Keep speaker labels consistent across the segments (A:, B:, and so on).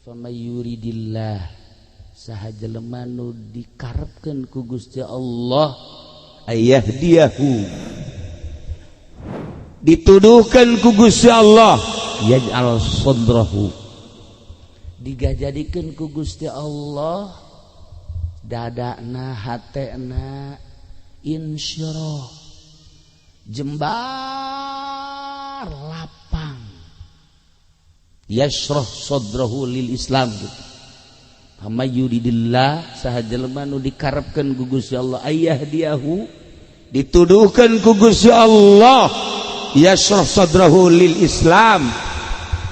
A: Famayuridillah saha jelema nu dikarepkeun ku Gusti Allah ayyahdiyahu dituduhkeun ku Gusti Allah yaj'al sadrahu digajadikeun ku Gusti Allah dadana hatena insyirah jembar lapang yashrah sadrahu lil Islam gitu. Famayuridillah saha jelema nu dikarepkeun ku Gusti Allah ayyahdiyahu dituduhkeun ku Gusti Allah yashrah sadrahu lil Islam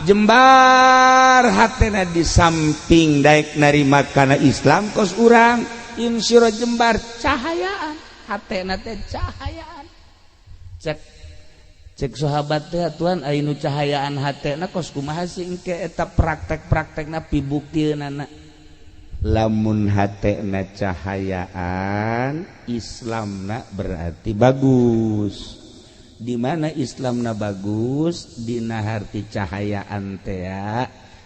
A: jembar hatena di samping daek narima kana Islam kos urang insyirah jembar cahayaan hatena teh cahayaan cek sahabat teh atuan aya nu cahayaan hatena kos kumaha sih engke eta praktek-praktekna pibuktieunaana lamun hatena cahayaan Islamna berarti bagus. Di mana Islamna bagus dina harti cahayaan teh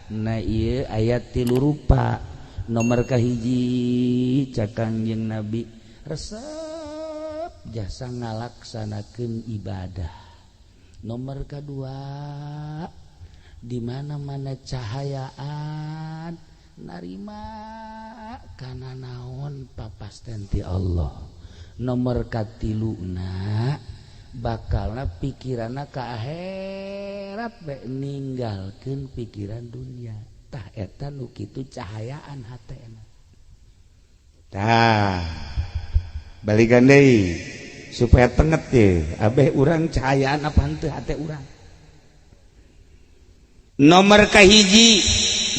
A: na ieu aya 3 rupa. Nomor kahiji cak Kangjeng Nabi resep jasa ngalaksanakeun ibadah. Nomor kedua di mana-mana cahayaan narima kana naon papasten ti Allah. Nomor katiluna bakalna pikiranna ka akhirat bae ninggalkeun pikiran dunia. Tah eta nu kitu cahayaan hatena. Tah balikan deui supaya tenget ye abeh urang cahayaan apa henteu hate urang. Nomor kahiji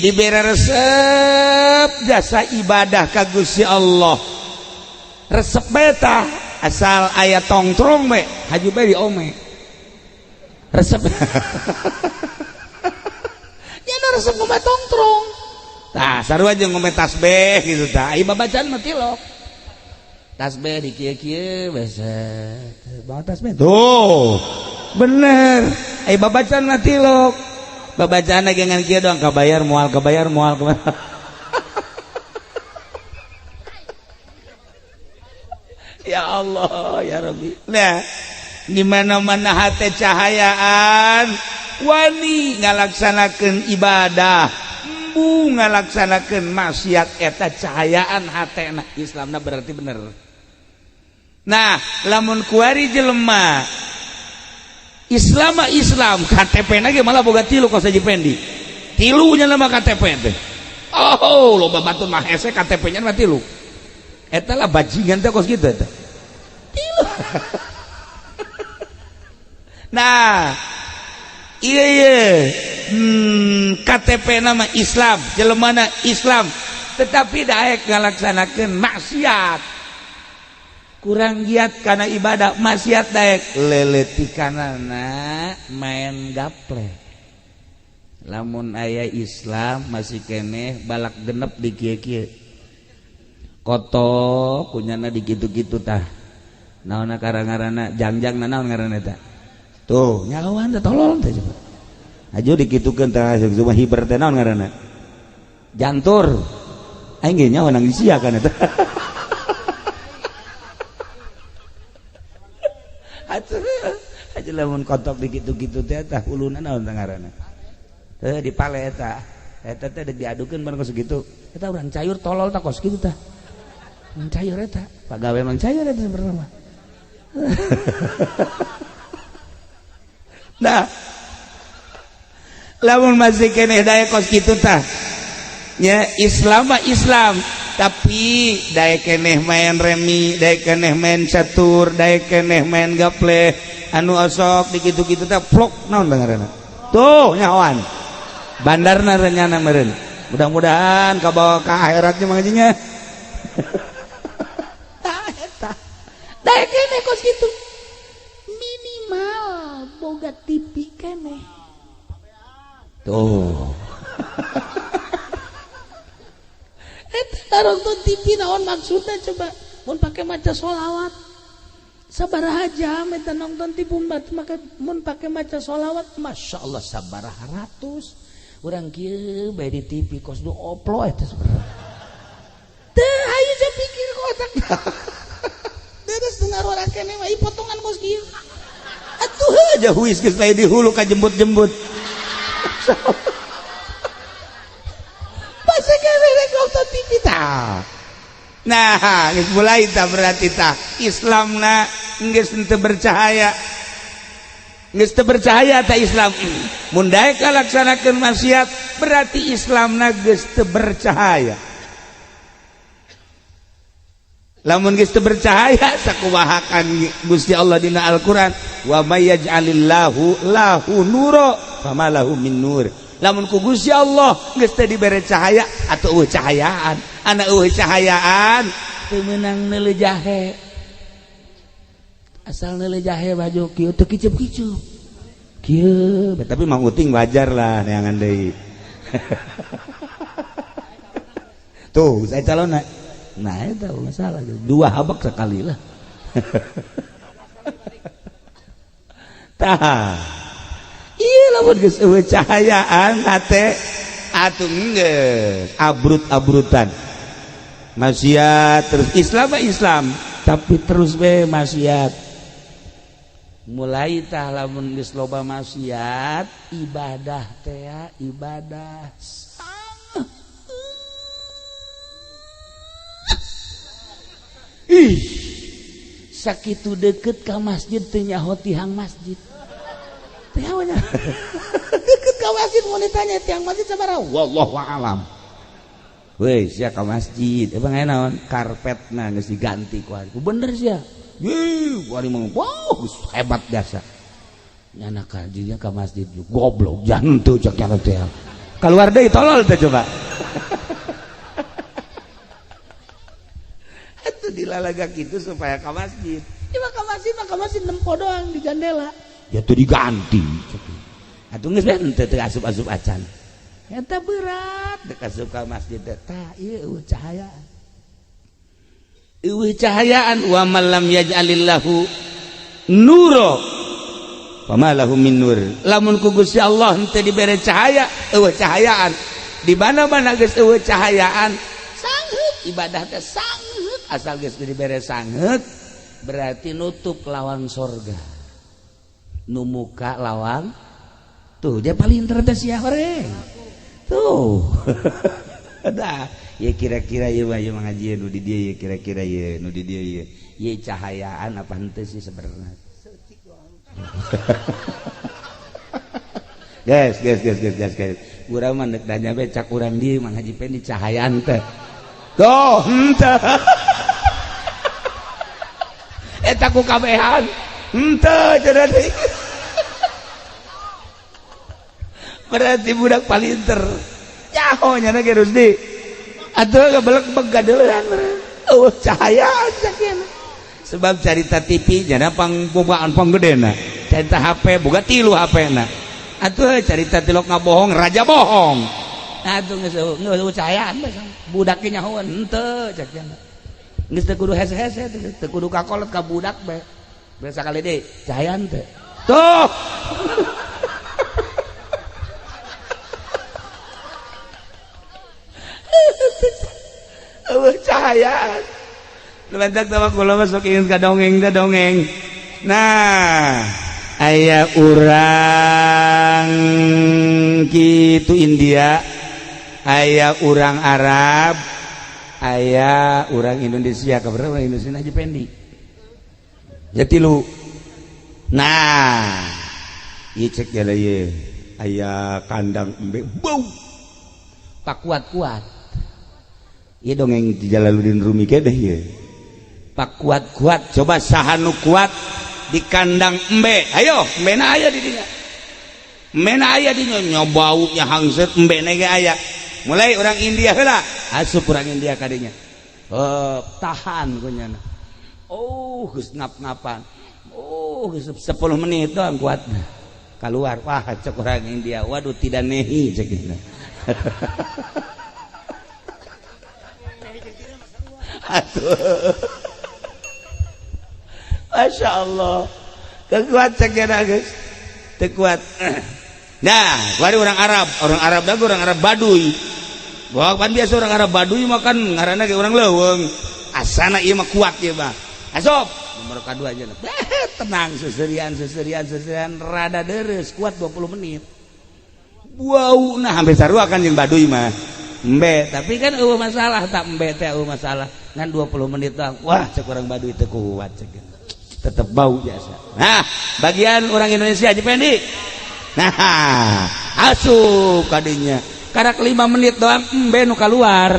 A: dibere resep jasa ibadah ka Gusti Allah. Resep beta asal aya tongtrong we haju bae diome. Resep nya resep ngome tongtrong. Tah sarua jeung ngome tasbih gitu tah. Ai babacaan mah tilok. Tasbih di kieu-kieu beset. Bawa tasbih. Tuh. Bener. Ai babacaan mah tilok. Babacaan lagi ngan kieu doang kabayar moal. Ya Allah ya Rabbi. Nah, di mana-mana hate cahayaan wani ngalaksanakeun ibadah, embu ngalaksanakeun maksiat eta cahayaan hatena Islamna berarti bener. Nah, lamun kuari jelema Islam KTP-na ge malah boga 3 kos Haji Pendi. 3 nya mah KTP teh. Oh, loba batur mah hese KTP-nya mah 3. Eta lah bajingan teh kos kitu eta. 3. Nah, iya KTP nama Islam, jelemana Islam, tetapi daek ngalaksanakeun maksiat. Kurang giat kana ibadah, maksiat daek leletikanana main gaple. Lamun aya Islam masih keneh balak genep di kieu-kieu. Koto kunyana di gitu-gitu tah. Naonna karangarana jangjang naon ngaranna tah. Tuh, nyawan teh tolol teh coba. Aju dikitukeun tah cuma hiber teh naon ngaranna? Jantur. Aing ge nyawa nang disiakan eta. Atuh lamun kotok dikitu-kitu teh tah uluna naon tah ngaranna? Di pale eta. Eta teh diadukeun bareng kos kitu. Eta urang cayur tolol tah kos kitu tah. Cair eta pagawe mang cair eta pertama. Nah lamun masih keneh daek kos kitu tah nya Islam mah Islam tapi daek keneh main remi daek keneh main catur daek keneh main gaple anu osok di kitu-kitu tah plok naon ngaranna tuh nyawan bandarna renyana meureun mudah-mudahan kabawa ka akhiratnya mangajinya. Daek keneh kos gitu minimal boga TV keneh tuh. Eta nonton TV naon maksudna coba mun pake maca sholawat sabaraha jam eta nonton TV mun pake maca sholawat Masya Allah sabaraha ratus urang kieu bae di TV kos do oplo eta sebenarnya teu hayu saya pikir ku otak dedes dengar orang kene mah potongan kos kieu atuh aja huis geus bae di hulu ka jembut-jembut pasa gawe rek nonton TV tah nah geus mulai tah berarti tah Islamna geus teu bercahaya geus teu bercahaya tah Islam mun daek kalaksanakeun maksiat berarti Islamna geus teu bercahaya lamun geus teu bercahaya sakumahakan Gusti Allah dina Al-Qur'an wa may yaj'alillahu lahu nura fama lahu min nur lamun ku Gusti Allah geus teu dibere cahaya atuh eueuh cahayaan ana eueuh cahayaan teu meunang neuleuh jahe asal neuleuh jahe baju kieu teu kicup-kicup kieu tapi Mang Uting wajar lah neangan deui tuh saya calonna nah itu masalah dua habak sekali lah tah iya lamun geus eueuh cahayaan hate atuh geus abrut-abrutan maksiat terus Islam tapi terus we maksiat mulai tah lamun geus loba maksiat ibadah teh ibadah ih sakitu deket ka masjid teu nyaho tihang masjid teh nya deket ka masjid mun ditanya tihang masjid sabaraha wallahu a'lam weh sia ka masjid emang aya naon karpetna geus diganti ku ari bener sia yeuh ku ari mah wow hebat biasa nyana ka dinya ka masjid goblok jantu cek nya teh keluar deui tolol teh coba itu dilalaga gitu supaya ke masjid cuma ke masjid nempo doang di jendela ya tuh diganti atuh geus teu teu asup-asup acan eta berat dek asup ka masjid tah ieu cahayaan wa man lam yaj'alillahu nura fama lahu min nur lamun ku Gusti Allah henteu dibere cahaya eueuh cahayaan di mana-mana geus eueuh cahayaan sangheut ibadah teh sangheut asal geus dibere sangheut berarti nutup lawan sorga nu muka lawan tuh dia paling teu sia horeng tuh dah ya kira-kira ieu mah ieu ngaji nu di dieu ye kira-kira ye nu di dieu ye ye cahayaan apa henteu sih sebenarnya guys urang mah neuk danya be cak urang dieu mah ngaji pe di cahayaan teh tuh henteu eta ku kabehan henteu cenah deui berarti budak palinter nyaho nya ge Rusdi atuh gebelek begadeuhan eueuh cahayaan sakieu sebab carita TV jana pangbogaan panggedena carita HP boga 3 HP-na atuh carita tilok ngabohong raja bohong atuh geus eueuh cahayaan budak ge nyahoan henteu cek cenah geus teu kudu hese-hese teu kudu kakolot ka budak bae biasa kali deui cahayaan teh tuh eueuh cahayaan lementak tama kula masuk ingin ka dongeng da dongeng nah aya urang kitu India aya urang Arab aya urang Indonesia kabarna urang Indonesia aja pendi ya 3 nah ieu cek jala ieu aya kandang embe bau pak kuat-kuat ieu dongeng di Jalaluddin Rumi ke deh ieu pak kuat-kuat coba saha nu kuat di kandang embe ayo embena aya di dinya embena aya di nya bau nya hangset embena ge aya mulai orang India heula asup orang India ka dinya tahan ku nya oh geus ngap-ngapan oh geus 10 menit doang kuatna keluar wah cek orang India waduh tidak nehi cek gitu aduh Masya Allah kekuat ceknya guys tekuat Nah, orang Arab dagu orang Arab Baduy. Wah, pan biasa orang Arab Baduy makan ngaranna ge orang leuweung. Asana ieu mah kuat ieu mah. Asop, nomor kedua aja. Tenang seserian rada deres kuat 20 menit. Wow, nah hampir sarua kan jeung Baduy mah. Embe, tapi kan masalah tak embe teh masalah. Ngan 20 menit doang. Wah, cek orang Baduy teu kuat cek. Tetep bau biasa. Nah, bagian orang Indonesia aja Pendi. Nah, asup kadinya. Karak 5 menit doang embe nu keluar.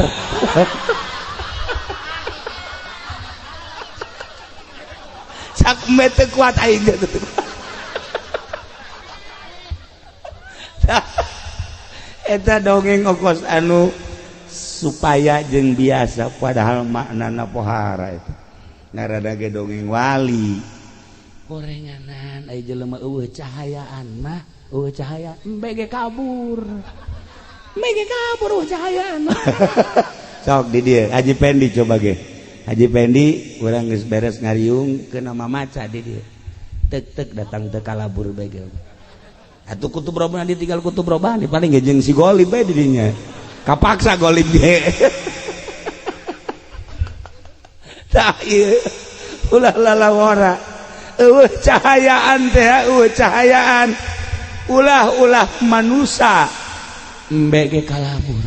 A: Sak embe teu kuat aing gitu. Eta dongeng ongkos anu supaya jeung biasa padahal maknana pohara itu. Narada ge dongeng wali. Gorenganan aya jelema eueuh cahayaan mah cahaya embe ge kabur cahayaan sok di dieu Haji Pendi coba ge Haji Pendi urang geus beres ngariung ke nama maca di dieu tek datang teu kalabur bae ge atuh kutub robana ditinggal kutub robani paling ge jeung si Golib bae di dinya kapaksa Golib ge tah ieu ulah lalawara cahayaan teh cahayaan ulah manusia mbege kalabur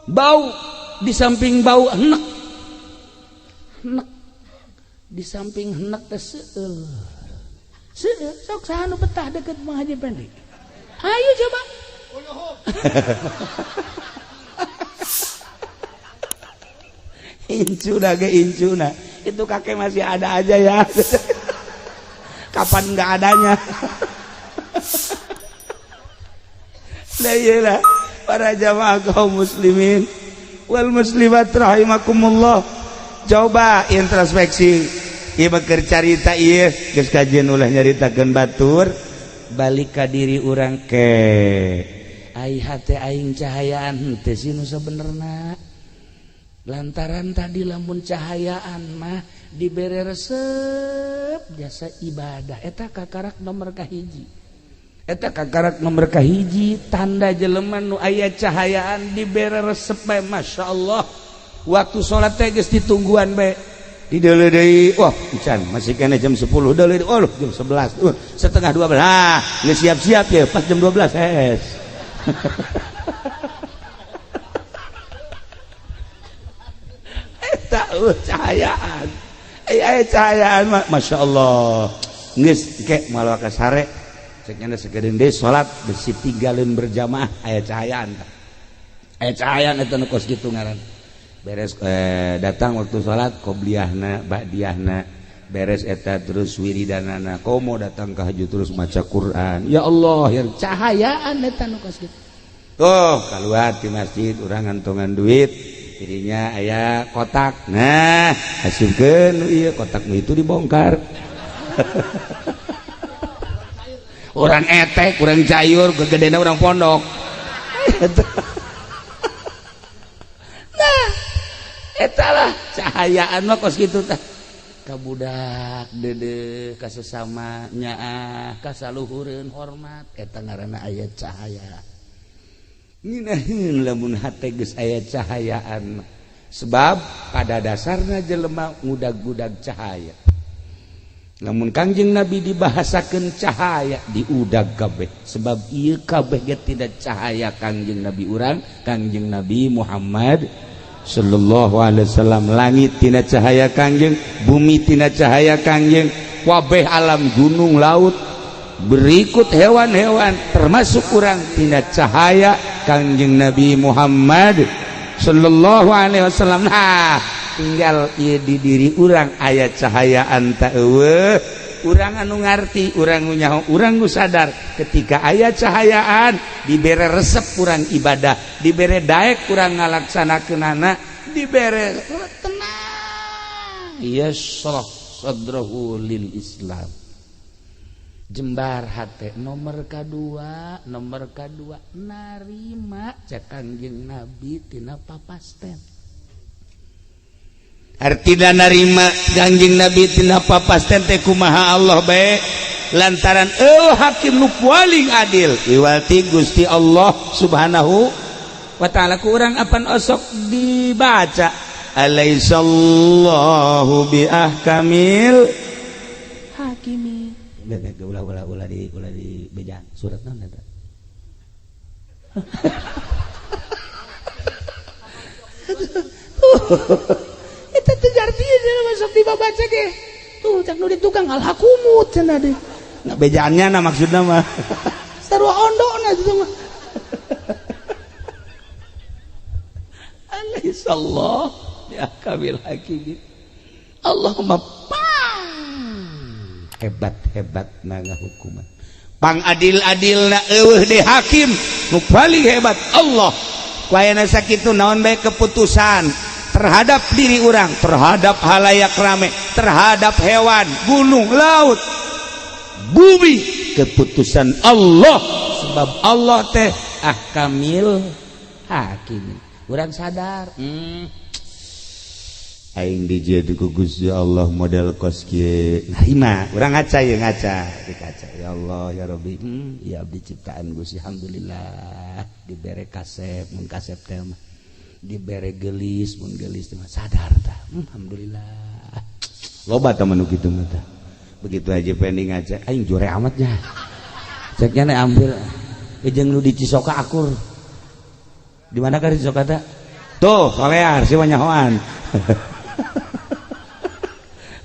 A: bau di samping bau enek di samping enek teh seueur sok saha nu betah deket Mang Haji Pendi ayo coba incuna itu kakek masih ada aja ya kapan nggak adanya nah iyalah para jamaah kaum muslimin wal muslimat rahimakumullah coba introspeksi ieu keur carita ieu geus kajian ulah nyaritakeun batur balik ka diri urang ke ai hate aing cahayaan teh sinu sabenerna lantaran tadi lamun cahayaan mah dibere resep jasa ibadah eta kakarak nomor kahiji tanda jelema nu aya cahayaan dibere resep bae masyaallah waktu salat teh geus ditungguan bae di deuleu deui wah encan masih kena jam 10 deuleu oh jam 11 setengah 12 nah geus siap-siap ya pas jam 12 cahayaan cahayaan masya Allah geus ke malah ka sare cek nya sakedeung deui salat besi tinggalin berjamaah aya cahayaan eta nu kos kitu ngaran beres datang waktu salat qobliyahna ba'diyahna beres eta terus wiridanana komo datang ka haju terus maca Quran ya Allah ya cahayaan eta nu kos kitu tuh kaluar di masjid urang ngantongan duit dirinya aya kotak nah hasilkeun ieu kotak itu dibongkar orang etek orang cayur gegedena orang pondok nah etalah cahayaan mah kos kitu tah ka budak deudeuh ka sesama nyaah ka saluhureun hormat eta ngaranna aya cahaya nginaheun lamun hate geus aya cahayaan sebab pada dasarna jelema ngudag-udag cahaya lamun Kangjeng Nabi dibahasakeun cahaya diudag kabeh sebab ieu kabeh ge tidak cahaya Kangjeng Nabi urang Kangjeng Nabi Muhammad sallallahu alaihi wasallam langit tina cahaya Kangjeng bumi tina cahaya Kangjeng kabeh alam gunung laut berikut hewan-hewan termasuk urang tina cahaya Kangjeng Nabi Muhammad sallallahu alaihi wasallam nah tinggal ieu di diri urang aya cahayaan ta eueuh urang anu ngarti urang nu nyaho urang nu sadar ketika aya cahayaan dibere resep urang ibadah dibere daek urang ngalaksanakeunana dibere tenang yashrah sadrahu lil Islam jembar hate nomor kedua narima cak Kangjeng Nabi tina papasten artina narima Kangjeng Nabi tina papasten teh kumaha Allah bae lantaran hakim nu paling adil iwalti Gusti Allah subhanahu wa ta'ala. Kurang apan osok dibaca alaihissallahu biahkamil hakimi. Ulah di bejaan surat naon eta itu artinya masuk dibaca ke tuh cak nu ditukang alhakumut cenah deh nggak bejaannya nah maksudnya mah sarua ondona itu mah alaihissallah ya kabil hakim Allahumma hebat na ngahukuman pang adil-adilna eueuh di hakim nu paling hebat Allah kuayana sakitu naon bae keputusan terhadap diri orang, terhadap halayak rame, terhadap hewan, gunung, laut, bumi, keputusan Allah. Sebab Allah teh ahkamil hakim. Urang sadar, aing dijieun ku Gusti Allah model kos kieu. Nah, ima, urang ngaca ye ngaca, dikaca. Ya Allah, ya Rabbi, ya abdi ciptaan Gusti alhamdulillah dibere kasep, mun kasep teh mah dibere gelis mun gelis mah sadar tah alhamdulillah loba tah manu kitu mah tah begitu aja pending aja aing jore amatnya ceknya nih ambil jeung nu di Cisoka akur di mana ka di Cisoka teh tuh solear si wanyahoan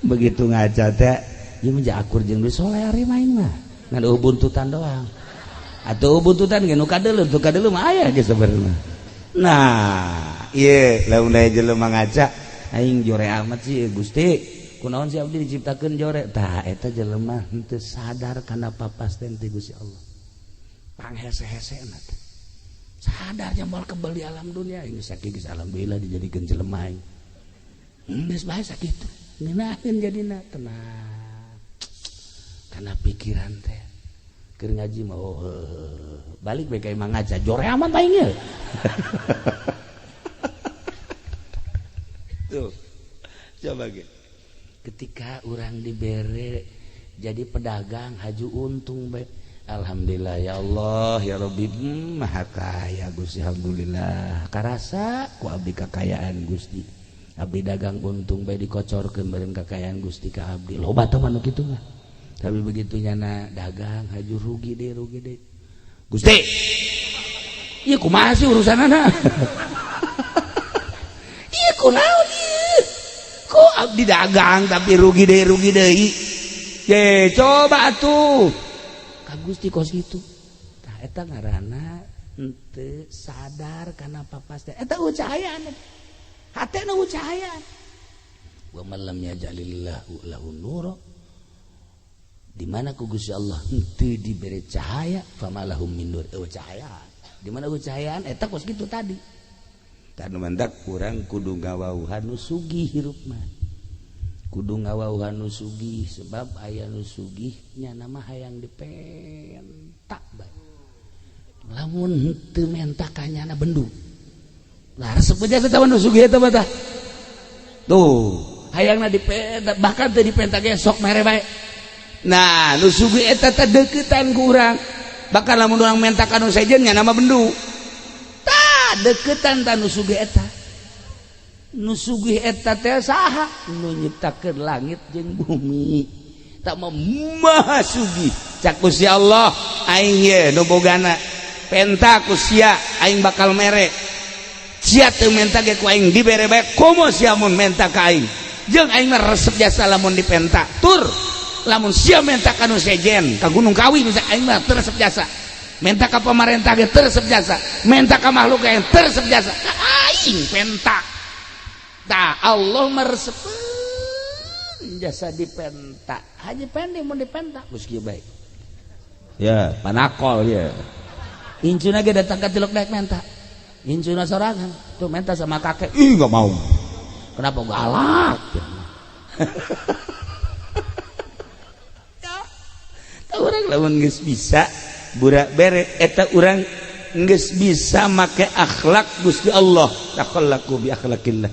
A: begitu ngaca teh ieu mah akur jeung di solear main mah ngan buntutan doang atuh buntutan ge nu kadeuleuh tu kadeuleuh mah aya ge sabenerna. Nah iya lamun aya jelema ngaca aing jore amat sih Gusti kunaon si abdi diciptakeun jore tah eta jelema henteu sadar kana papasten ti Gusti Allah panghese-hesena teh sadar moal kebal di alam dunia ini sakitu alhamdulillah dijadikeun jelema aing geus bae sakitu ngeunaheun jadina tenang kana pikiran teh keur ngaji mah balik bae ka imang ngaca jore amat aing ye tuh coba gitu ketika orang dibere jadi pedagang haju untung baik alhamdulillah ya Allah ya Rabbi maha kaya Gusti alhamdulillah karasa ku abdi kakayaan Gusti abdi dagang untung baik dikocorkeun bareng kakayaan Gusti ka abdi loba teh manu kitu mah tapi begitu nyana dagang haju rugi deh Gusti iya kumaha sih urusanana iya kunaon ieu kok abdi dagang tapi rugi deui ye coba atuh ka Gusti kos kitu tah eta ngaranna henteu sadar kana papaste eta ucahayaan hatena ucahayaan wa man lam yajalillahu lahu nura di mana ku Gusti Allah henteu diberi cahaya famalahum min nur cahaya di mana cahayaan eta kos kitu tadi tanu mandak urang kudu ngawauhan nu sugih hirup mah kudu ngawauhan nu sugih sebab aya nu sugih nya nama hayang dipenta bae lamun henteu menta kanyana bendu lah resep aja teh nu sugih eta mah tah tuh hayangna dipenta bahkan teu dipenta ge sok mere bae. Nah nu sugih eta teh deukeutan ku urang bakal lamun urang menta ka nu sejen nya nama bendu tah deukeutan tah nu sugih eta teh saha nu nyiptakeun langit jeung bumi tak maha sugih cak Gusti Allah aing ye nu bogana penta ku sia aing bakal mere sia teu menta ge ku aing dibere bae komo sia mun menta ka aing jeung aing mah resep jasa lamun dipenta tur lamun sia menta ka nu sejen ka Gunung Kawi misalnya aing mah teu resep jasa menta ka pamarentah ge teu resep jasa menta ka makhluk ge teu resep jasa ka aing penta tah Allah mah resepeun jasa dipenta haji pendek mun dipenta geus kieu bae ya panakol ya incuna ge datang ka tiluk daek menta incuna sorangan tuh menta sama kakek ih enggak mau kenapa galak orang lawan geus bisa burak bere eta urang geus bisa make akhlak Gusti Allah takhallaqu bi akhlaqillah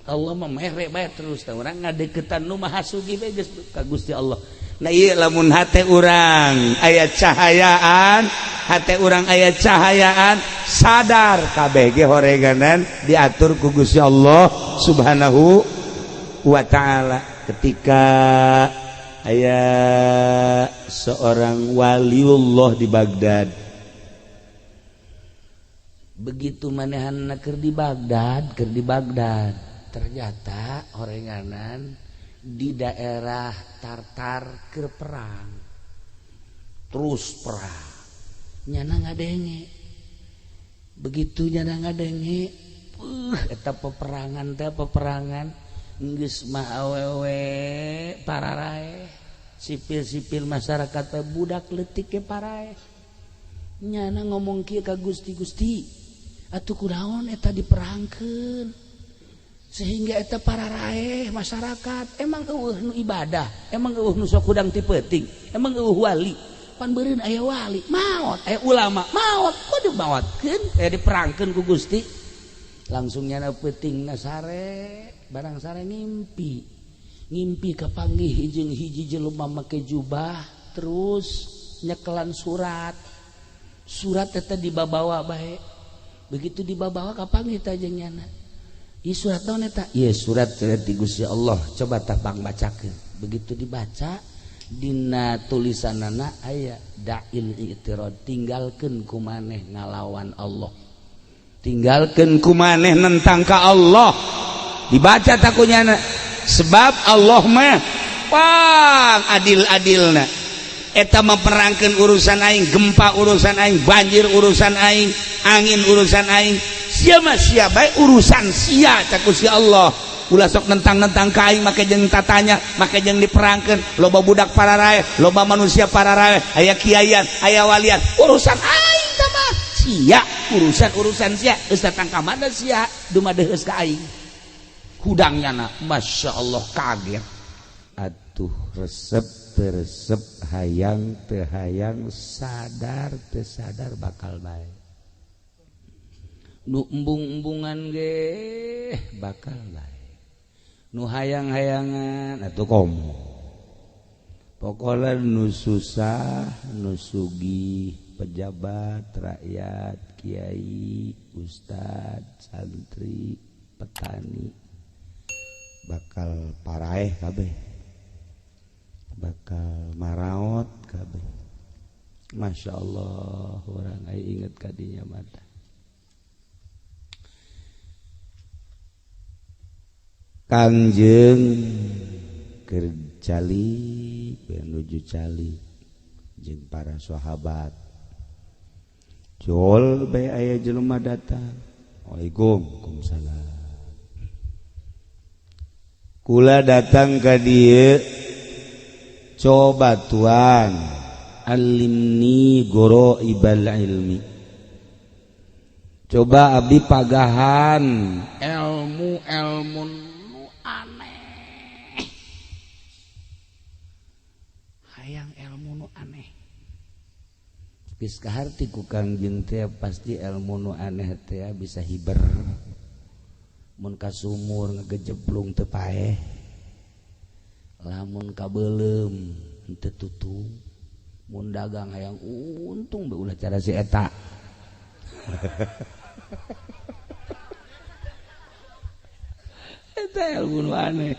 A: Allah memerek bae terus orang ngadeketan nu maha sugih bae geus ka Gusti Allah. Nah ieu lamun hate urang aya cahayaan, hate urang aya cahayaan, sadar kabeh ge horeganan diatur ku Gusti Allah Subhanahu wa taala. Ketika aya seorang waliullah di Baghdad, begitu manehanna keur di Baghdad ternyata horenganan di daerah Tartar keur perang, terus perang nyana ngadenge, begitu nyana ngadenge eta peperangan geus mah awewe pararae sipil-sipil masyarakat teh budak leutik ke parae nyana ngomong kieu ka Gusti atuh kunaon eta diperangkeun sehingga eta pararae masyarakat emang eueuh nu ibadah, emang eueuh nu sok hudang ti peuting, emang eueuh wali pan beureun aya wali maot, aya ulama maot kudu maotkeun aya diperangkeun ku Gusti. Langsung nyana peutingna sare barang sare ngimpi kapanggih jeung hiji jelema make jubah terus nyekelan surat eta dibabawa bae, begitu dibabawa kapanggih teh jeung nyana ieu surat naon eta? Ieu surat ti Gusti Allah, coba tah Bang bacakeun. Begitu dibaca dina tulisanana aya da'il i'tirad, tinggalkeun ku maneh ngalawan Allah, tinggalkeun ku maneh nentang ka Allah. Dibaca takunyana sebab Allah mah pang adil-adilna eta memperangkeun urusan aing, gempa urusan aing, banjir urusan aing, angin urusan aing, sia mah sia bae urusan sia cak Gusti Allah. Ulah sok nentang-nentang ka aing make jeung tatanya, make jeung diperangkeun loba budak pararae, loba manusia pararae, aya kiaian, aya walian, urusan aing teh mah sia, urusan sia geus datang ka mana sia dumadeheus ka aing. Hudangnyana Masya Allah kaget, atuh resep hayang teu hayang, sadar teu sadar bakal bae. Nu embung-embungan ge bakal bae, nu hayang-hayangan atuh komo. Pokoknya nu susah, nu sugih, pejabat, rakyat, kiai, ustad, santri, petani bakal paraeh kabeh, bakal maraot kabeh. Masya Allah, orang aya inget kadinya mata. Kangjeng keur cali menuju cali jeung para sahabat. Jol bae aya jelema datang. Waalaikumsalam. Kula datang ka dieu coba Tuan alimni goroibal ilmi, coba abdi pagahan ilmu nu aneh, hayang ilmu nu aneh geus kaharti ku Kangjeng teh pasti ilmu nu aneh teh bisa hiber. Mun ka sumur ngagejeblung teu paeh, lamun ka beulem henteu tutung, mun dagang hayang untung be ulah cara si eta. Eta ilmu aneh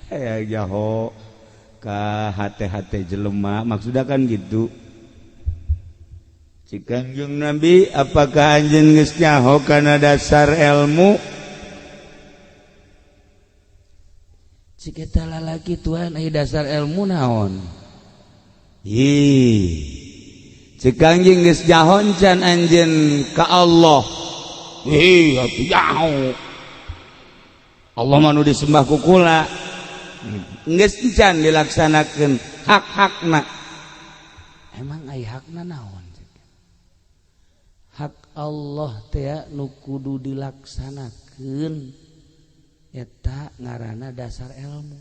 A: aya jaho ka hate-hate jelema, maksudna kan gitu. Cik Kangjeng Nabi, apakah anjeun geus nyaho kana dasar ilmu? Cik eta lalaki Tuhan aya dasar ilmu naon? Cik Kangjeng geus jahon can anjeun ka Allah. Atuh jauh. Allah mah nu disembah ku kula. Geus can dilaksanakeun hak-hakna. Emang aya hakna naon? Hak Allah teh nu kudu dilaksanakeun eta ngaranna dasar ilmu.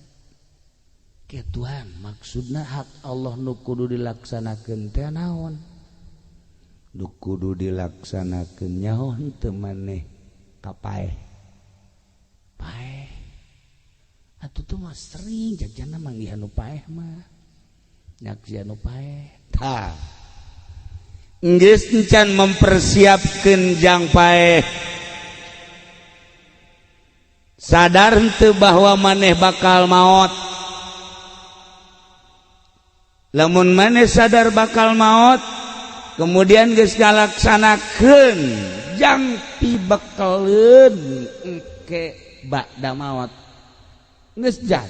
A: Ke Tuhan maksudna hak Allah nu kudu dilaksanakeun teh naon? Nu kudu dilaksanakeun nyaho henteu maneh kapaeh. Paeh atuh tuh mah sering jajan manggihan nu paeh mah nyak anu paeh tah geus encan mempersiapkeun jang paeh sadar henteu bahwa maneh bakal maot lamun maneh sadar bakal maot kemudian geus ngalaksanakeun jang pibekeleun engke ba'da maot geus jan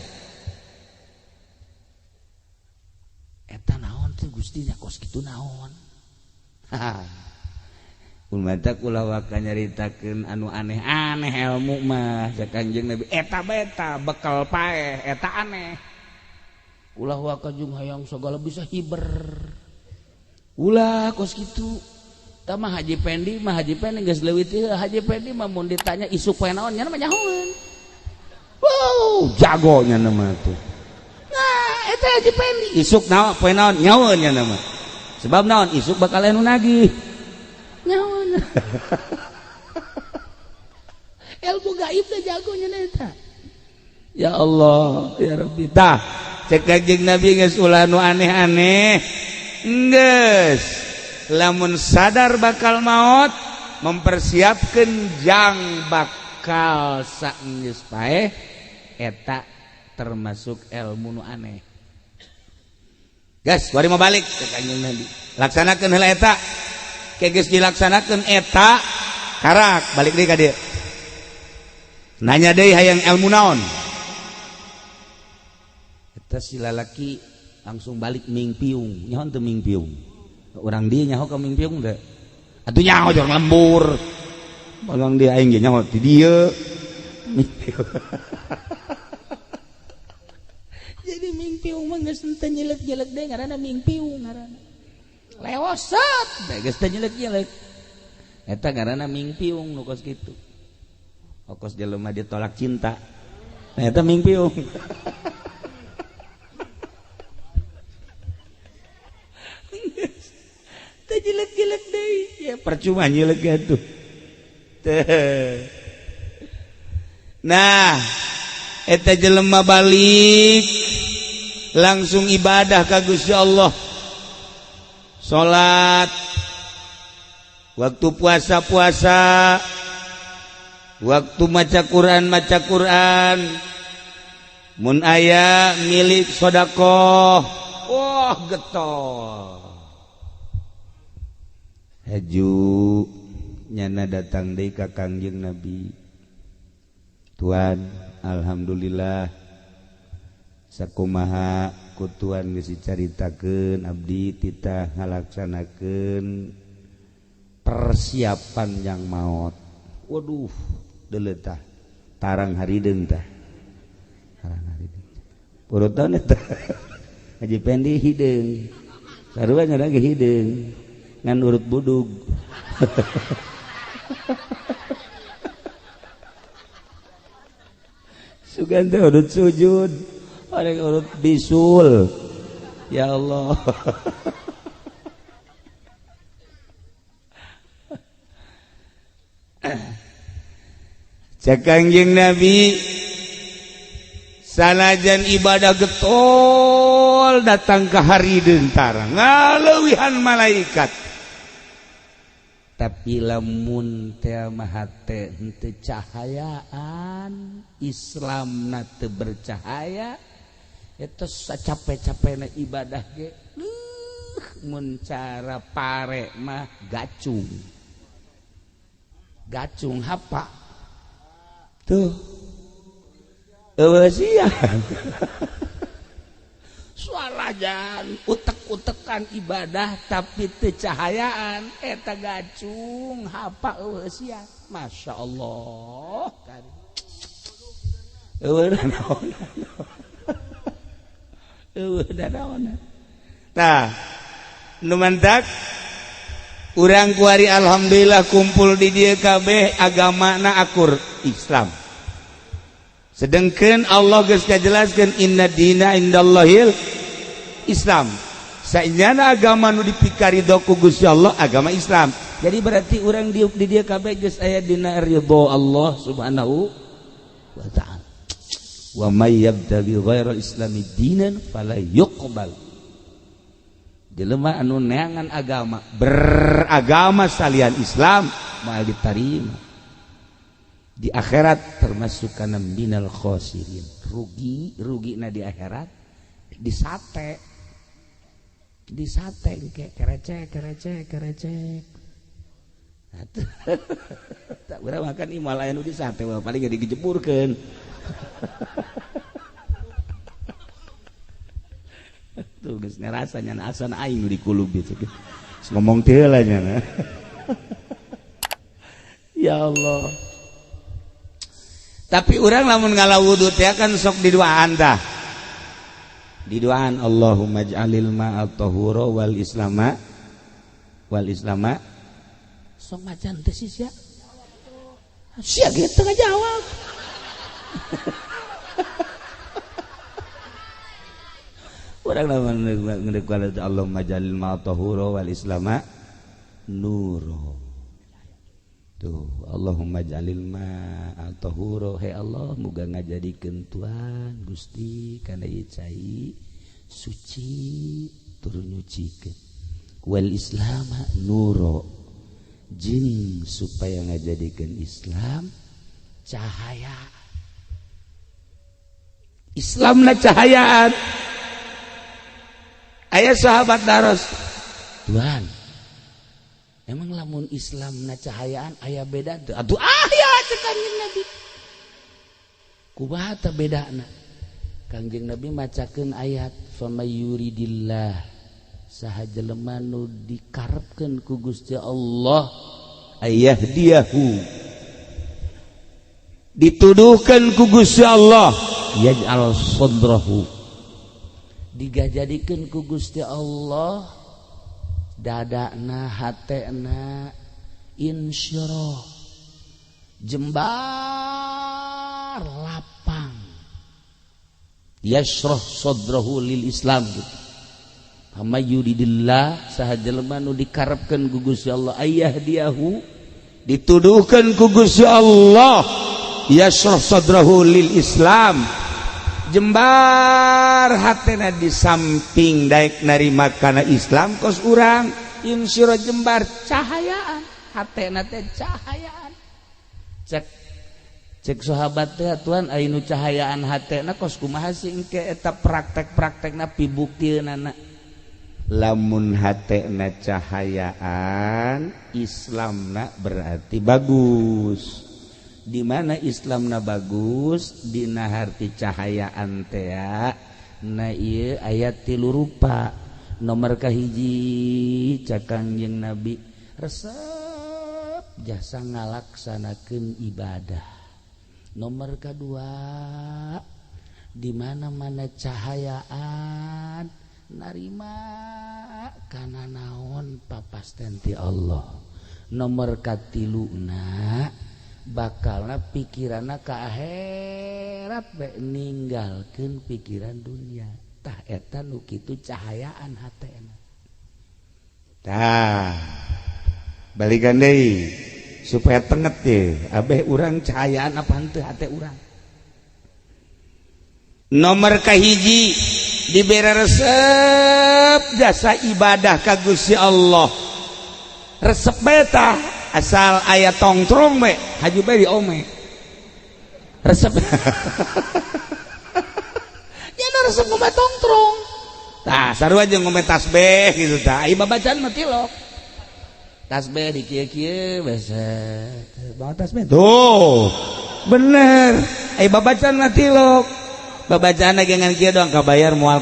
A: eta naon teh Gusti nya kos kitu naon Umata kula waka nyaritakeun anu aneh-aneh ilmu mah sa Kanjeng Nabi eta beta bekal paeh eta aneh ulah waka jeung hayang segala bisa hiber ulah kos kitu tah mah Haji Pendi geus leuwih teh Haji Pendi mah mun ditanya isuk poe naon nya mah nyahoeun wow jago nya mah tuh nah eta Haji Pendi isuk naon poe naon nyahoeun nya mah sebab naon isuk bakal anu nagih nyahoeun ilmu gaib teh jagonya eta ya Allah ya Rabbi tah cek Kanjeng Nabi geus ulah nu aneh-aneh geus lamun sadar bakal maot mempersiapkeun jang bakal saenggeus paeh eta termasuk ilmu nu aneh gas bari mau balik cek Kanjeng Nabi laksanakeun heula eta ke geus dilaksanakeun eta karak balik deui ka dieu nanya deui hayang ilmu naon eta si lalaki langsung balik mingpiung nyaho teu mingpiung urang dieu nyaho ka mingpiung teh atuh nyaho jorong lembur urang dieu aing ge nyaho di dieu mingpiung jadi mingpiung mah geus teu nyelek-nyelek deui ngaranna mingpiung ngaranna lewosat geus teh nyelek-nyelek eta ngaranna mingpiung nu kos kitu kos jelema ditolak cinta eta mingpiung teh jelek-jelek deui ya percuma nyelek atuh nah eta jelema balik langsung ibadah ka Gusti Allah salat waktu puasa waktu maca Quran mun aya milik sedekah wah getol haju nyana datang deui ka Kangjeng Nabi Tuan alhamdulillah sakumaha ku Tuan geus dicaritakeun abdi titah ngalaksanakeun persiapan yang maot waduh deuleu tah tarang harideung tah tarang harideung purutan eta Haji Pendi hideung sarua nya lagi hideung ngan urut budug sugan teh urut sujud ada urut bisul ya Allah cek Kanjeng Nabi sanajan ibadah getol datang ke hari dentara ngaleuwihan malaikat tapi lamun teh mah teh henteu cahayaan Islamna teu bercahaya eta sacape-capena ibadah ge mun cara pare mah gacung hapa tuh eueusian sualajan utek-utekan ibadah tapi teu cahayaan eta gacung hapa eueusian Masya Allah kan tah nu mantak urang kuari alhamdulillah kumpul di dieu kabeh agamana akur Islam sedengkeun Allah geus kajelaskeun inna dina indallahil Islam saenyana agama nu dipikaridho ku Gusti Allah agama Islam jadi berarti urang di dieu kabeh geus aya dina ridho Allah subhanahu wa ta'ala wa may yabtaghi ghairal islami dinan fala yuqbal. Jelema anu neangan agama beragama salian Islam moal diterima di akhirat termasuk kana minal khosirin, rugina di akhirat disate kayak kerecek tak urang makan imal aya nu disate paling gak dijemurkeun. Tuh geus ngarasanya asan aing di kulub itu ngomong teh heula nya. Ya Allah, tapi urang lamun ngalawudu teh kan sok diduaan tah, diduaan Allahumma ij'alil ma'a tahura wal islama sok macan teh sia gitu ngajawab. Urang lamun ngedeuk Allahumma ij'alil ma'a tahura wal islama nuro. Tuh Allahumma ij'alil ma'a tahura, he Allah muga ngajadikeun Tuhan Gusti kana ieu cai suci turun nyucikeun, wal islama nuro jeung supaya ngajadikeun Islam cahaya. Islamna cahayaan. Aya sahabat daros, Tuhan emang lamun Islam na cahayaan aya beda teu? Atuh aya cek Kangjeng Nabi. Kumaha teh bedana? Kangjeng Nabi macakeun ayat famay yuridillah, saha jelema nu dikarepkeun ku Gusti Allah ayyahdiyahu, dituduhkeun ku Gusti Allah yaj'al sadrahu, digajadikeun ku Gusti Allah dadana hatena insyirah jembar lapang, yashrah sadrahu lil Islam gitu. Amma yuridillah, saha jelema nu dikarepkeun ku Gusti Allah ayyahdiyahu, dituduhkeun ku Gusti Allah yashrah sadrahu lil Islam, jembar hatena di samping daek narima kana Islam kos urang insyirah jembar cahayaan hatena teh cahayaan. Cek sahabat teh Tuhan anu cahayaan hatena kos kumaha sih engke eta praktek-praktekna pibuktieunaana. Lamun hatena cahayaan Islamna berarti bagus. Di mana Islamna bagus dina harti cahayaan teh na ieu ayat 3 rupa. Nomor kahiji cak Kangjeng Nabi resep jasa ngalaksanakeun ibadah. Nomor kedua di mana-mana cahayaan narima kana naon papasten ti Allah. Nomor katiluna bakalna pikiranna ka akhirat bae ninggalkeun pikiran dunia. Tah eta nu kitu cahayaan hatena. Tah balikan deui supaya tenget ye abeh urang cahayaan apa henteu hate urang. Nomor kahiji dibere resep jasa ibadah ka Gusti Allah. Resep beta asal aya tongtrong we haju bae diome. Resep nya resep ngome tongtrong. Tah sarua jeung ngome tasbih gitu tah. Ai babacaan mah tilok. Tasbih di kieu-kieu beset. Bawa tasbih. Tuh. Bener. Ai babacaan mah tilok. Babacaan gengan kieu doang kabayar moal.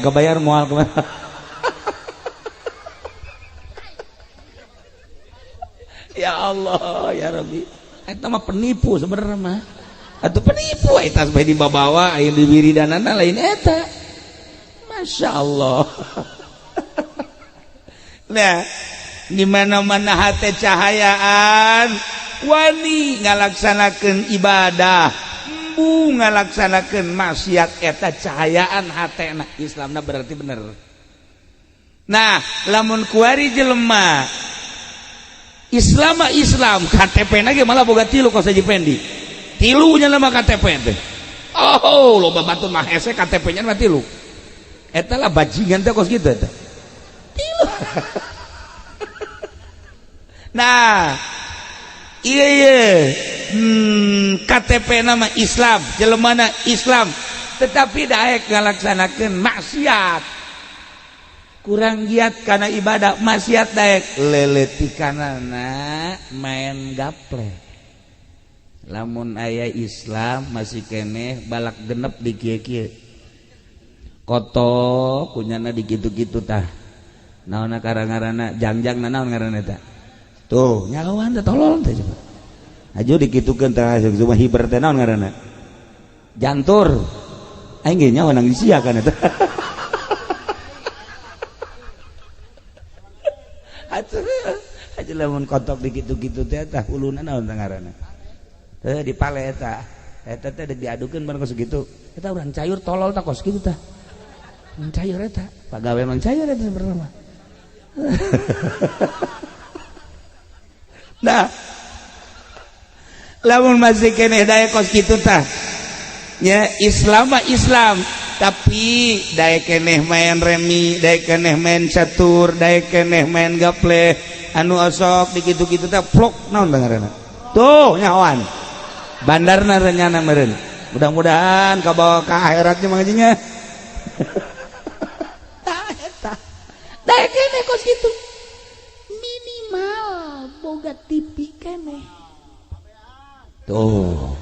A: Ya Allah, ya Rabbi. Eta mah penipu sebenarnya mah. Atuh penipu eta tasbih dibawa aya di wiridanana lain eta. Masya Allah. Nah, di mana-mana hate cahayaan wani ngalaksanakeun ibadah, embu ngalaksanakeun maksiat eta cahayaan hatena. Islamna berarti bener. Nah, lamun kuari jelema Islam KTP-na ge malah boga 3 kos saji pendi. 3 nya mah KTP teh. oh loba batu mah hese KTP-nya mati lu eta lah bajingan teh kos gitu eta tilu nah iya KTP nama Islam jelemana Islam tetapi daek ngalaksanakeun maksiat kurang giat karena ibadah maksiat daek leletikanana main gaple lamun aya Islam masih keneh balak genep di kieu-kieu koto kunyana di kitu-kitu tah naonna karangarana jangjang naon ngaranna tah tuh nyawan teh tolol teh coba aju dikitukeun tah cuma hiber teh naon ngaranna jantur aing ge nyawa nang sia kana teh atuh lamun kotok dikitu-kitu teh tah uluna naon tah ngaranna teh dipale eta teh diadukeun bareng kos kitu eta urang cayur tolol tah kos kitu tah cayur eta pagawe mang cayur eta sebenarnya nah lamun masih keneh daya kos kitu tah nya Islam mah Islam tapi daya keneh main remi daya keneh main catur daya keneh main gaple anu osok di kitu-kitu teh plok naon tah ngaranna tuh nyawan bandarna renyana meureun mudah-mudahan kabawa ka akhiratnya mangajinya tah eta daya keneh kos kitu minimal boga TV keneh tuh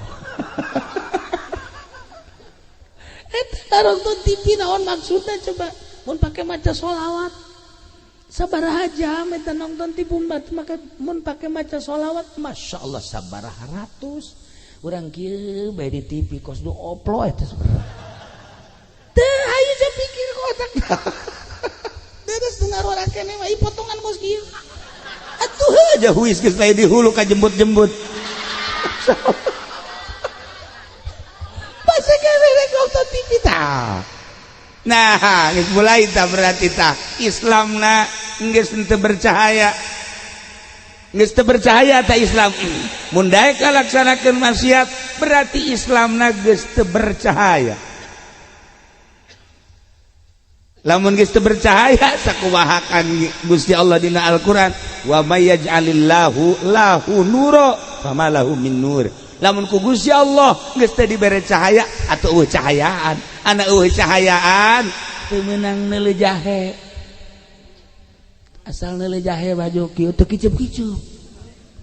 A: eta nonton TV naon maksudna coba mun pake maca sholawat sabaraha jam eta nonton TV maka mun pake maca sholawat Masya Allah sabaraha ratus urang kieu bae di TV kos du oplo eta sabaraha teu hayu ja pikir ku otak terus dengar orang kene mah potongan kos kieu atuh aja huis geus bae di hulu ka jembut-jembut masa kene rek nonton TV tah nah geus mulai tah berarti tah Islamna geus teu bercahaya geus teu bercahaya tah Islam mun daek kalaksanakeun maksiat berarti Islamna geus teu bercahaya lamun geus teu bercahaya sakumahakan Gusti Allah dina Al-Qur'an wa may yaj'alillahu lahu nura fama lahu min nur lamun ku Gusti Allah geus teu dibere cahaya atuh eueuh cahayaan ana eueuh cahayaan teu meunang neuleuh jahe asal neuleuh jahe baju kieu teu kiceup-kiceup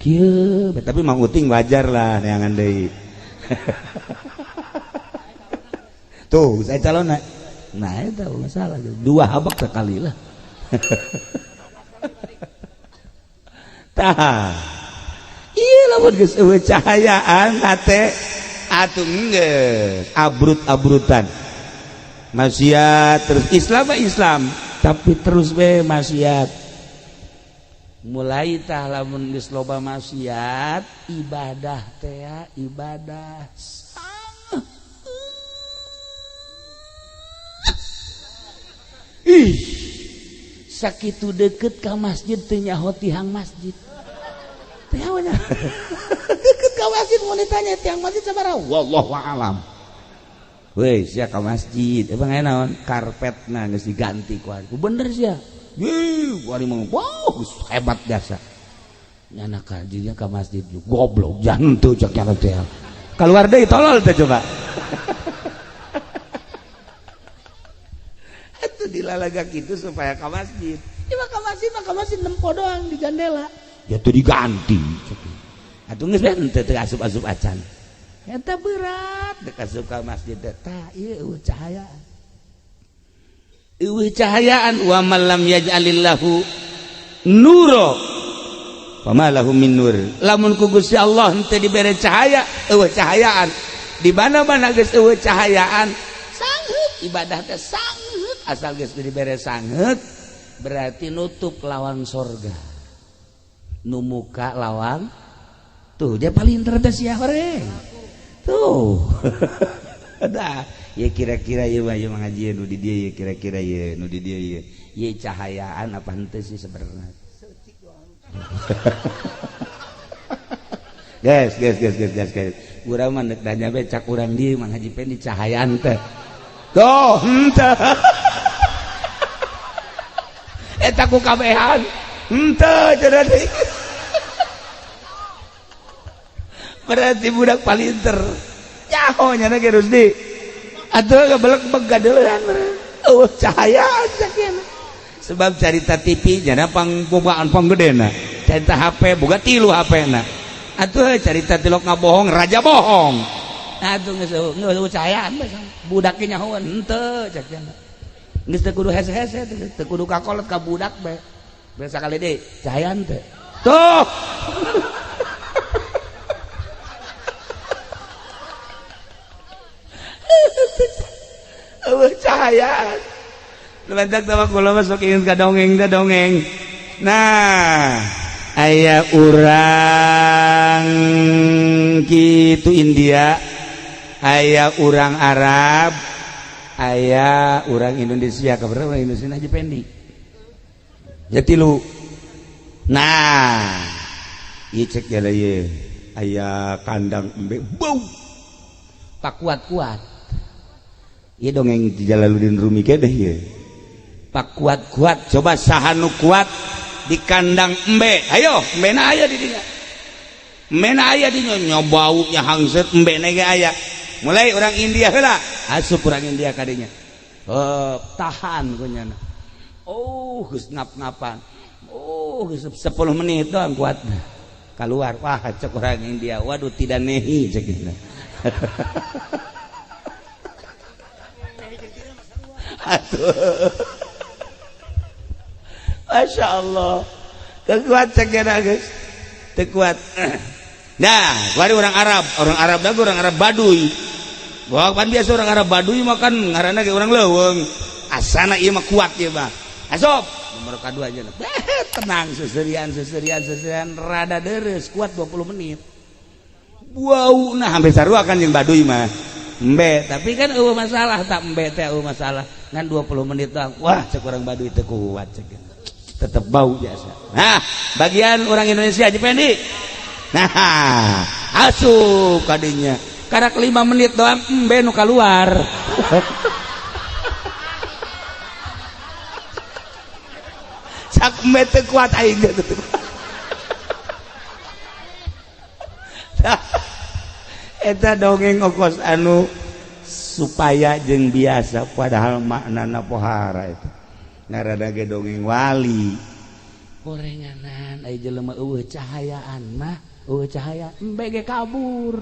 A: kieu tapi mang uting wajar lah neangan deui tuh saya calonna nah itu masalah dua habak sekali lah tah iya lamun geus eueuh cahayaan hate atuh geus abrut-abrutan maksiat terus Islam mah Islam tapi terus we maksiat mulai tah lamun geus loba maksiat ibadah teh ibadah ih sakitu deket ka masjid teu nyaho tihang masjid teh nya deket ka masjid mun ditanya tihang masjid sabaraha wallahu a'lam we sia ka masjid emang aya naon karpetna geus diganti ku ari bener sia ye ari mah wow hebat jasa nyana ka dinya ka masjid goblok jantu cek nya teh keluar deui tolol teh coba itu dilalaga gitu supaya ke masjid ya ke masjid nempo doang di jendela ya tuh diganti atuh geus teu asup-asup acan eta berat dek asup ka masjid tah ieu cahayaan wa man lam yaj'alillahu nura fama lahu min nur lamun ku Gusti Allah henteu dibere cahaya eueuh cahayaan di mana-mana geus eueuh cahayaan sangheut ibadah teh sangheut asal geus dibere sangheut berarti nutup lawang sorga nu muka lawang tuh dia paling terdes ya horeng tuh ada ya kira-kira ieu mah ngaji nu di dieu ya kira-kira ieu nu di dieu ieu cahayaan apa henteu sih sebenarnya guys urang mah neuk danya becak urang dieu Mang Haji Pendi cahayaan teh tuh henteu eta ku kabehan henteu cenah deui berarti budak palinter nyaho nya ge Rusdi atuh gebelek-belek gadeulan cahayaan sakieu sebab carita TV jana pangbogaan panggedena carita HP boga 3 HP-na atuh carita tilok ngabohong raja bohong atuh geus cahayaan budak ge nyahoan henteu cek cenah geus teu kudu hese-hese teu kudu kakolot ka budak bae sakali deui cahayaan teh tuh cahayaan lebentak tawa kula masuk ingin ka dongeng da dongeng nah aya urang kitu India aya urang Arab aya urang Indonesia kaberapa Indonesia Haji Pendi ya 3 nah ieu cek ya ieu aya kandang embe bau pak kuat-kuat ieu dongeng di Jalaluddin Rumi ge deh ieu pak kuat-kuat coba saha nu kuat di kandang embe ayo embena aya di dinya embena aya di nyobau nya hangset embena ge aya mulai orang India heula asup urang India ka dinya tahan kunyana geus ngap-ngapan geus 10 menit doang kuatna keluar wah cek orang India waduh tidak nehi cek gitu aduh Masya Allah kekuat ceknya guys tekuat nah bari orang Arab dagu orang Arab Baduy bahwa pan biasa orang Arab Baduy makan ngaranna ge orang leuweung asana ieu mah kuat ieu mah asop nomor kadua aja tenang seserian rada deres kuat 20 menit wow nah hampir sarua kan jeung Baduy mah embe tapi kan eueuh masalah tak embe teh eueuh masalah ngan 20 menit doang wah cek orang Baduy teu kuat cek tetap bau biasa nah bagian orang Indonesia Haji Pendi nah asup kadinya karak 5 menit doang embe nu keluar sak embe teu kuat aing gitu eta dongeng ongkos anu supaya jeung biasa padahal maknana pohara itu ngarana ge dongeng wali gorenganan aya jelema eueuh cahayaan mah eueuh cahaya embe ge kabur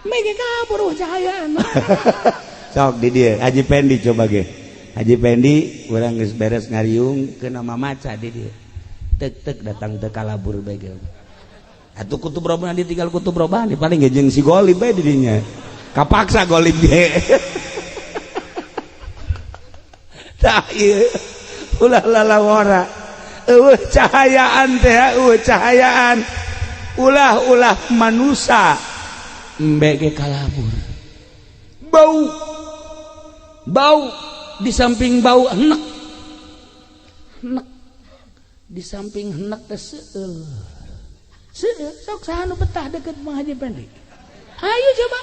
A: eueuh cahayaan sok di dieu Haji Pendi coba ge Haji Pendi urang geus beres ngariung ke nama maca di dieu tek datang teu kalabur bae ge atuh kutub robana ditinggal kutub robani paling ge jeung si Golib bae di dinya kapaksa Golib ge tah ieu ulah lalawara eueuh cahayaan teh eueuh cahayaan ulah manusia embe ge kalabur bau di samping bau henek di samping henek teh seueur sok saha nu betah deket Mang Haji Pendi ayo coba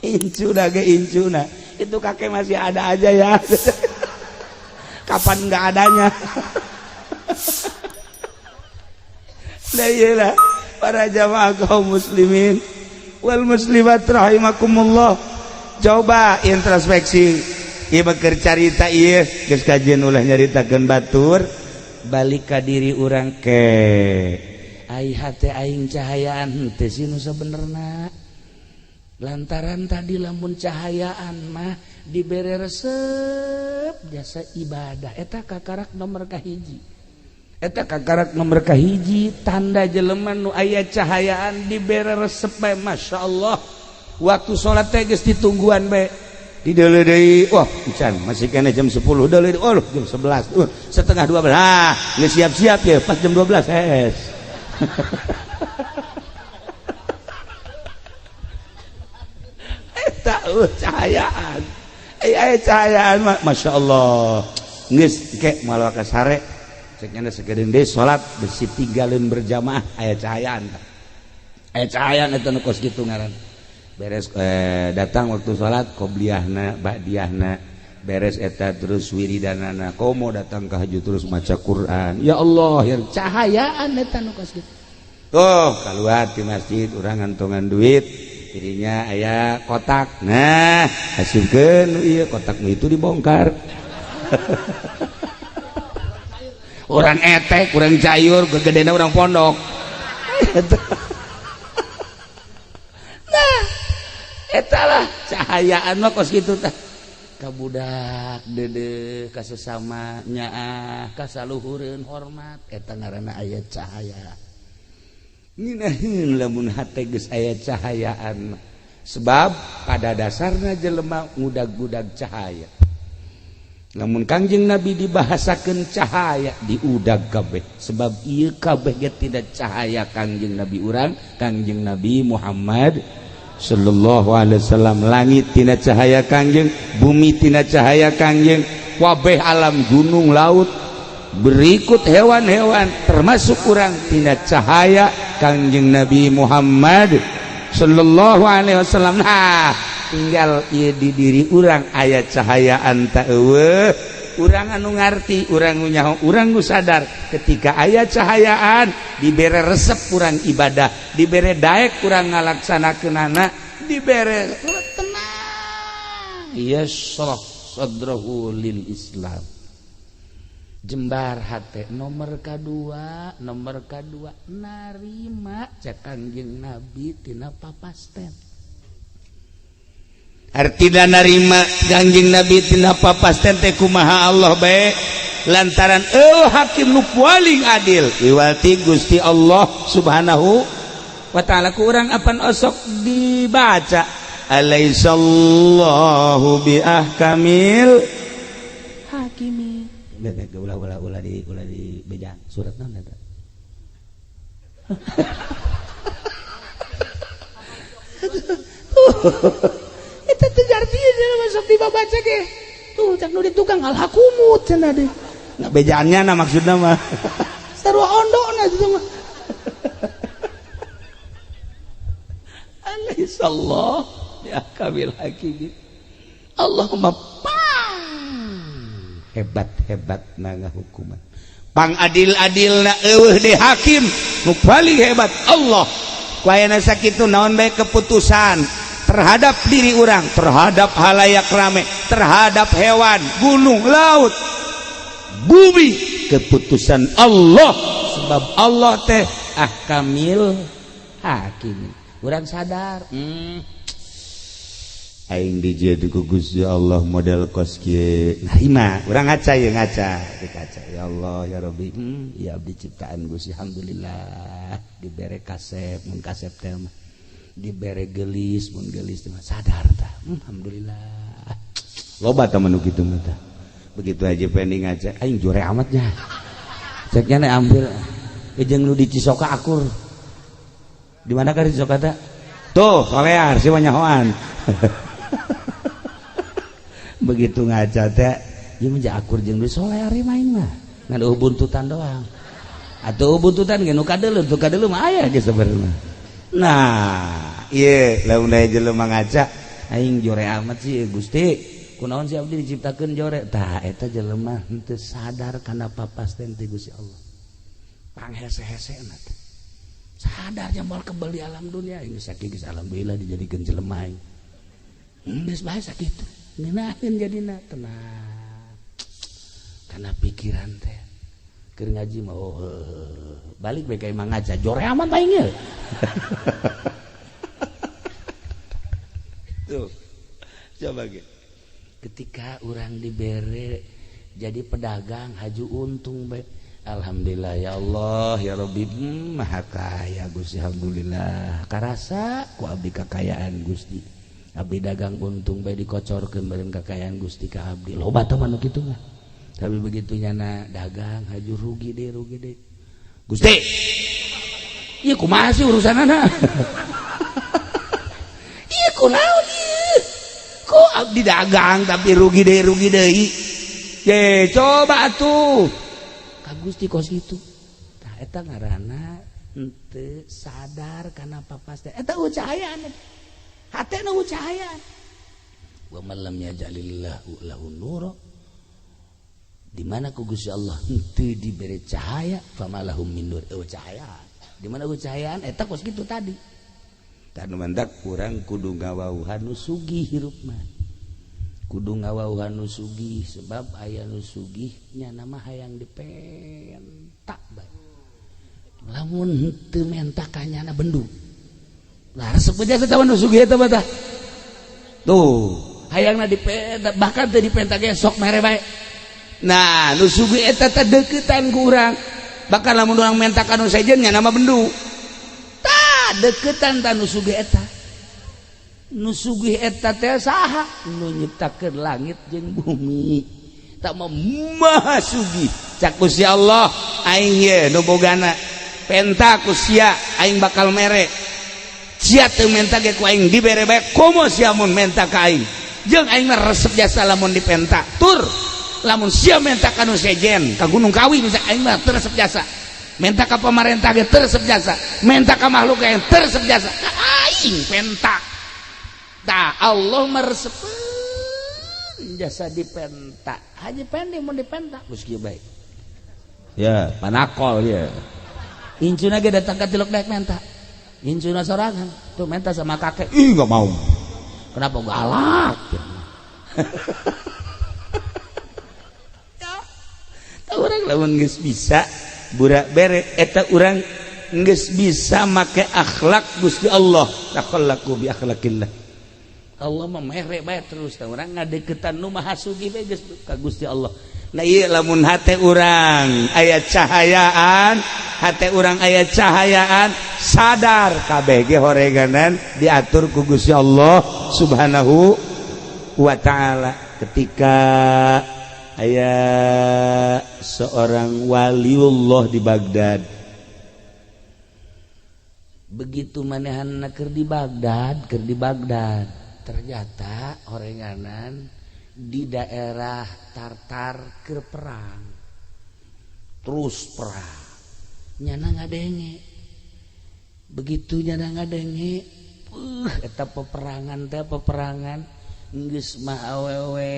A: incuna itu kakek masih ada aja ya kapan nggak adanya nah iyalah para jamaah kaum muslimin wal muslimat rahimakumullah coba introspeksi ieu keur carita ieu geus kajian ulah nyaritakeun batur balik ka diri urang ke ai hate aing cahayaan teh sinu sabenerna lantaran tadi lamun cahayaan mah dibere resep jasa ibadah eta kakarak nomor kahiji eta kakarak nomor kahiji tanda jelema nu aya cahayaan dibere resep bae masyaallah waktu salat teh geus ditungguan bae dideuleu deui wah encan masih kena jam 10 deuleu jam 11 setengah 12 geus siap-siap ya pas jam 12 hees cahayaan cahayaan masya Allah geus ke malah ka sare ceknya sekedeng deh salat besi tinggalin berjamaah aya cahayaan eta nu kos kitu ngaran beres datang waktu salat qobliyahna ba'diyahna beres eta terus wiridanana komo datang ka haju terus maca Quran ya Allah ya cahayaan eta nu kos kitu keluar di masjid urang ngantongan duit dirinya aya kotak nah hasupkeun ieu kotakmu itu dibongkar orang etek orang cayur gegedena orang pondok nah etalah cahayaan mah kos kitu tah ka budak deudeuh ka sesama nyaah ka saluhureun hormat eta ngaranna aya cahaya nginaheun lamun hate geus aya cahayaan sebab pada dasarna jelema ngudag-udag cahaya namun Kangjeng Nabi dibahasakeun cahaya diudag kabeh sebab ieu kabeh ge tidak cahaya Kangjeng Nabi urang Kangjeng Nabi Muhammad sallallahu alaihi wasallam langit tina cahaya Kangjeng bumi tina cahaya Kangjeng kabeh alam gunung laut berikut hewan-hewan termasuk urang tina cahaya Kangjeng Nabi Muhammad sallallahu alaihi wasallam nah tinggal ieu di diri urang aya cahayaan ta eueuh urang anu ngarti urang nu nyaho urang nu sadar ketika aya cahayaan dibere resep urang ibadah dibere daek urang ngalaksanakeunana dibere tenang yashrah sadrahu lil Islam jembar hate nomor kadua narima cak Kangjeng Nabi tina papasten artina narima Kangjeng Nabi tina papasten teh kumaha Allah bae lantaran hakim nu paling adil iwati Gusti Allah Subhanahu wa taala ku urang apan osok dibaca alaisallahu bi ahkamil hakimi ulah di bejaan surat naon eta eta teh artinya masuk dibaca ge tuh cak nu di tukang alhakumut cenah deui na bejaannya na maksudna mah sarua ondona itu mah alaihissallah ya kabil hakim Allahumma hebat na hukuman pang adil-adilna eueuh deui hakim nu paling hebat Allah ku aya sakitu naon bae keputusan terhadap diri orang, terhadap halayak rame, terhadap hewan, gunung, laut, bumi, keputusan Allah. Sebab Allah teh ahkamil hakim. Urang sadar, aing dijieun ku Gusti Allah model kos kieu. Narima, urang ngaca ya dikaca. Ya Allah ya Rabbi, ya abdi ciptaan Gusti alhamdulillah dibere kasep mun kasep teh dibere gelis mun gelis mah sadar tah alhamdulillah loba tah manu kitu mah tah begitu aja pending aja aing jore amatnya ceknya nih ambil jeung nu di Cisoka akur di mana ka di Cisoka teh tuh solear si nyahoan begitu ngaca teh ieu mah akur jeung di solear main mah ngan buntutan doang atuh buntutan ge nu kadeuleuh mah aya ge sabarna. Nah iya lamun aya jelema ngaca aing jore amat sih Gusti kunaon si abdi diciptakeun jore tah eta jelema henteu sadar kana papasten ti Gusti Allah panghese-hesena teh sadar jambal kebal di alam dunia ini sakitu alhamdulillah dijadikeun jelema aing geus bae sakitu ngeunaheun jadina tenang kana pikiran teh keur ngaji mah balik bae ka imang ngaca jore amat aing ye tuh coba gitu ketika orang dibere jadi pedagang haju untung baik alhamdulillah ya Allah ya Rabbi maha kaya Gusti alhamdulillah karasa ku abdi kakayaan Gusti abdi dagang untung baik dikocorkeun bareng kakayaan Gusti ka abdi loba teh manu kitu mah tapi begitu nyana dagang haju rugi deh Gusti iya kumaha sih urusanana iya kunaon ieu kok abdi dagang tapi rugi deh ye coba atuh Gusti kos gitu tah eta ngaranna henteu sadar kana papas teh eta cahayaan hatena cahayaan wa man lam yaj'alillahu lahu nura di mana ku Gusti Allah henteu diberi cahaya famalahum min nur cahaya di mana cahayaan eta kos kitu tadi tanu mantak kurang kudu ngawauhan nu sugih hirup mah kudu ngawauhan nu sugih sebab aya nu sugih nya nama hayang dipentak bae lamun henteu mentak kanyana bendu lah resep jasa tawan nu sugih eta mah tah tuh hayangna dipentak bahkan teu dipentak ge sok mere bae. Nah nu sugih eta teh deukeutan ku urang bakal lamun urang mentak anu sejen nya nama bendu tah deukeutan tah nu sugih eta nu sugih eta teh saha nu nyiptakeun langit jeung bumi tak maha sugih cak Gusti Allah aing ye nu bogana penta ku sia aing bakal mere sia teu menta ge ku aing dibere bae komo sia mun menta ka aing jeung aing mah resep jasa lamun dipenta tur lamun sia menta ka nu sejen ka Gunung Kawi bisa aing mah teu resep jasa menta ka pamarentah ge teu resep jasa menta ka makhluk ge teu resep jasa ka aing penta tah Allah meresepkeun jasa dipenta haji pende mun dipenta geus kieu bae ya panakol ya incuna ge datang ka tiluk daek menta incuna sorangan tuh menta sama kakek ih enggak mau kenapa galak orang lamun geus bisa burak bere eta urang geus bisa make akhlak Gusti Allah takhallaku bi akhlakillah Allah mah mere bae terus tah urang ngadeuketan nu maha sugih bae geus ka Gusti Allah nah ieu lamun hate urang aya cahayaan hate urang aya cahayaan sadar kabeh ge horeganan diatur ku Gusti Allah Subhanahu wa taala ketika aya seorang waliullah di Baghdad begitu manehanna keur di Baghdad ternyata horenganan di daerah Tartar keur perang terus perang nyana ngadenge begitu nyana ngadenge eta peperangan geus mah awewe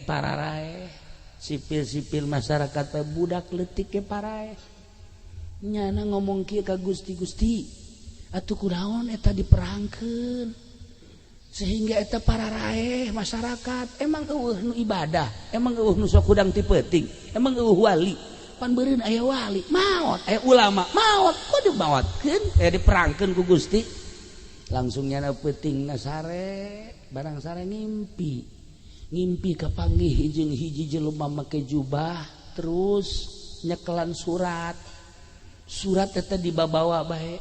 A: pararae sipil-sipil masyarakat teh budak leutik ke parae nyana ngomong kieu ka Gusti atuh kunaon eta diperangkeun sehingga eta pararae masyarakat emang eueuh nu ibadah emang eueuh nu sok hudang ti peuting emang eueuh wali pan beureun aya wali maot aya ulama maot kudu maotkeun aya diperangkeun ku Gusti langsung nyana peutingna sare barang sare ngimpi kapanggih jeung hiji jelema make jubah terus nyekelan surat eta dibabawa bae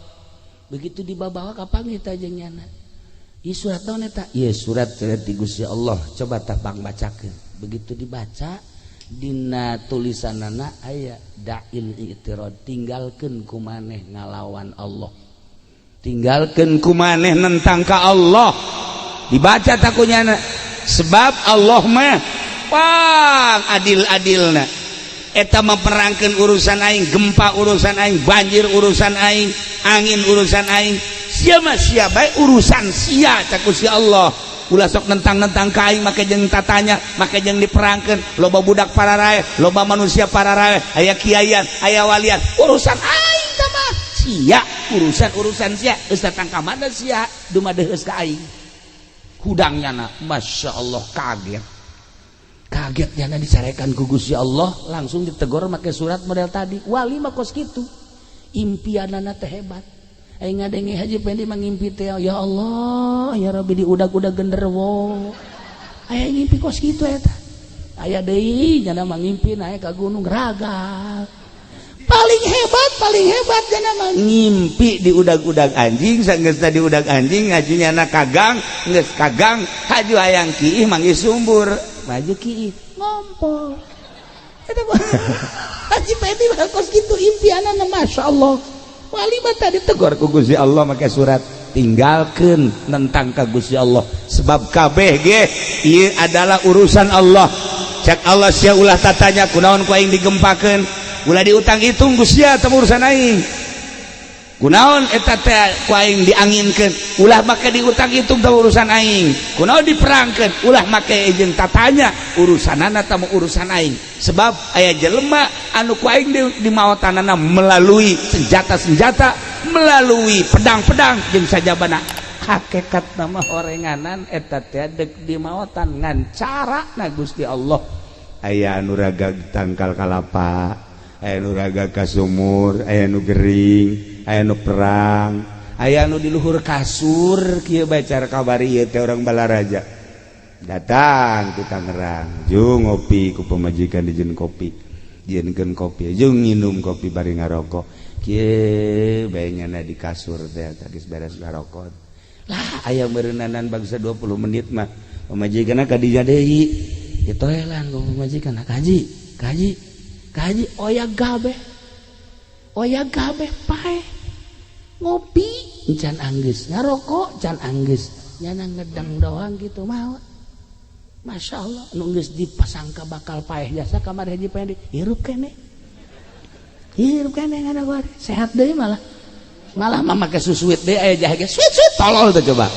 A: begitu dibabawa kapanggih teh jeung nyana ieu surat naon eta ieu surat ti Gusti Allah coba tah pang bacakeun begitu dibaca dina tulisanana aya da'il i'tirad tinggalkeun ku maneh ngalawan Allah tinggalkeun ku maneh nentang ka Allah dibaca takunyana sebab Allah mah pang adil-adilna eta memperangkeun urusan aing gempa urusan aing banjir urusan aing angin urusan aing sia mah sia bae urusan sia cak Gusti Allah ulah sok nentang-nentang ka aing make jeung tatanya make jeung diperangkeun loba budak pararae loba manusia pararae aya kiaian aya walian urusan aing tah mah sia urusan sia geus datang ka mana sia dumadeheus ka aing hudangnya na Masya Allah kagetnya na dicarekan ku Gusti Allah langsung ditegur make surat model tadi wali mah kos kitu impianana teh hebat aing ngadenge haji pendi mangimpi teh ya Allah ya Rabbi di udag-udag genderuwo aya ngimpi kos kitu eta aya deui nya mangimpi naik ka gunung ragal paling hebat jana mah ngimpi di udag-udag anjing sanggeusna di udag anjing ngajunya na kagang geus kagang haju hayang kiih manggih sumbur maju kiih ngompol eta haji pedi mah kos kitu impianana masyaallah wali mah tadi tegur ku Gusti Allah make surat tinggalkeun nentang ka Gusti Allah sebab kabeh ge ieu adalah urusan Allah cak Allah sia ulah tatanya kunaon ku aing digempakeun ulah diutang hitung Gusia temu urusan aing kunaon eta teh ku aing dianginkeun ulah make diutang hitung temu urusan aing kunaon diperangkeun ulah make jeung tatanya urusanana temu urusan aing sebab aya jelema anu ku aing di maotanana melalui senjata-senjata melalui pedang-pedang jeung sajabana hakikat nama horenganan eta teh deuk di maotan ngan carana Gusti Allah aya anu ragag tangkal kalapa aya nu raga ka sumur aya nu gering aya nu perang aya nu di luhur kasur kieu bae cara kabari ieu teh urang Balaraja datang ku Tangerang jeung ngopi ku pamajikan dijieun kopi dijieunkeun kopi jeung nginum kopi bari ngarokok kieu bae nyana di kasur teh geus beres ngarokok lah aya meureunanan bangsa 20 menit mah pamajikanna ka dinya deui ditoelan ku pamajikan kaji oya gabe pae ngopi can anggeus ngarokok can anggeus nyana ngedang doang gitu mah Masya Allah nu geus dipasangka bakal paeh jasa kamar hiji paeh hirup kene ngana gua sehat deui malah mah make susuit deui aya jahe ge sweet tolol teh coba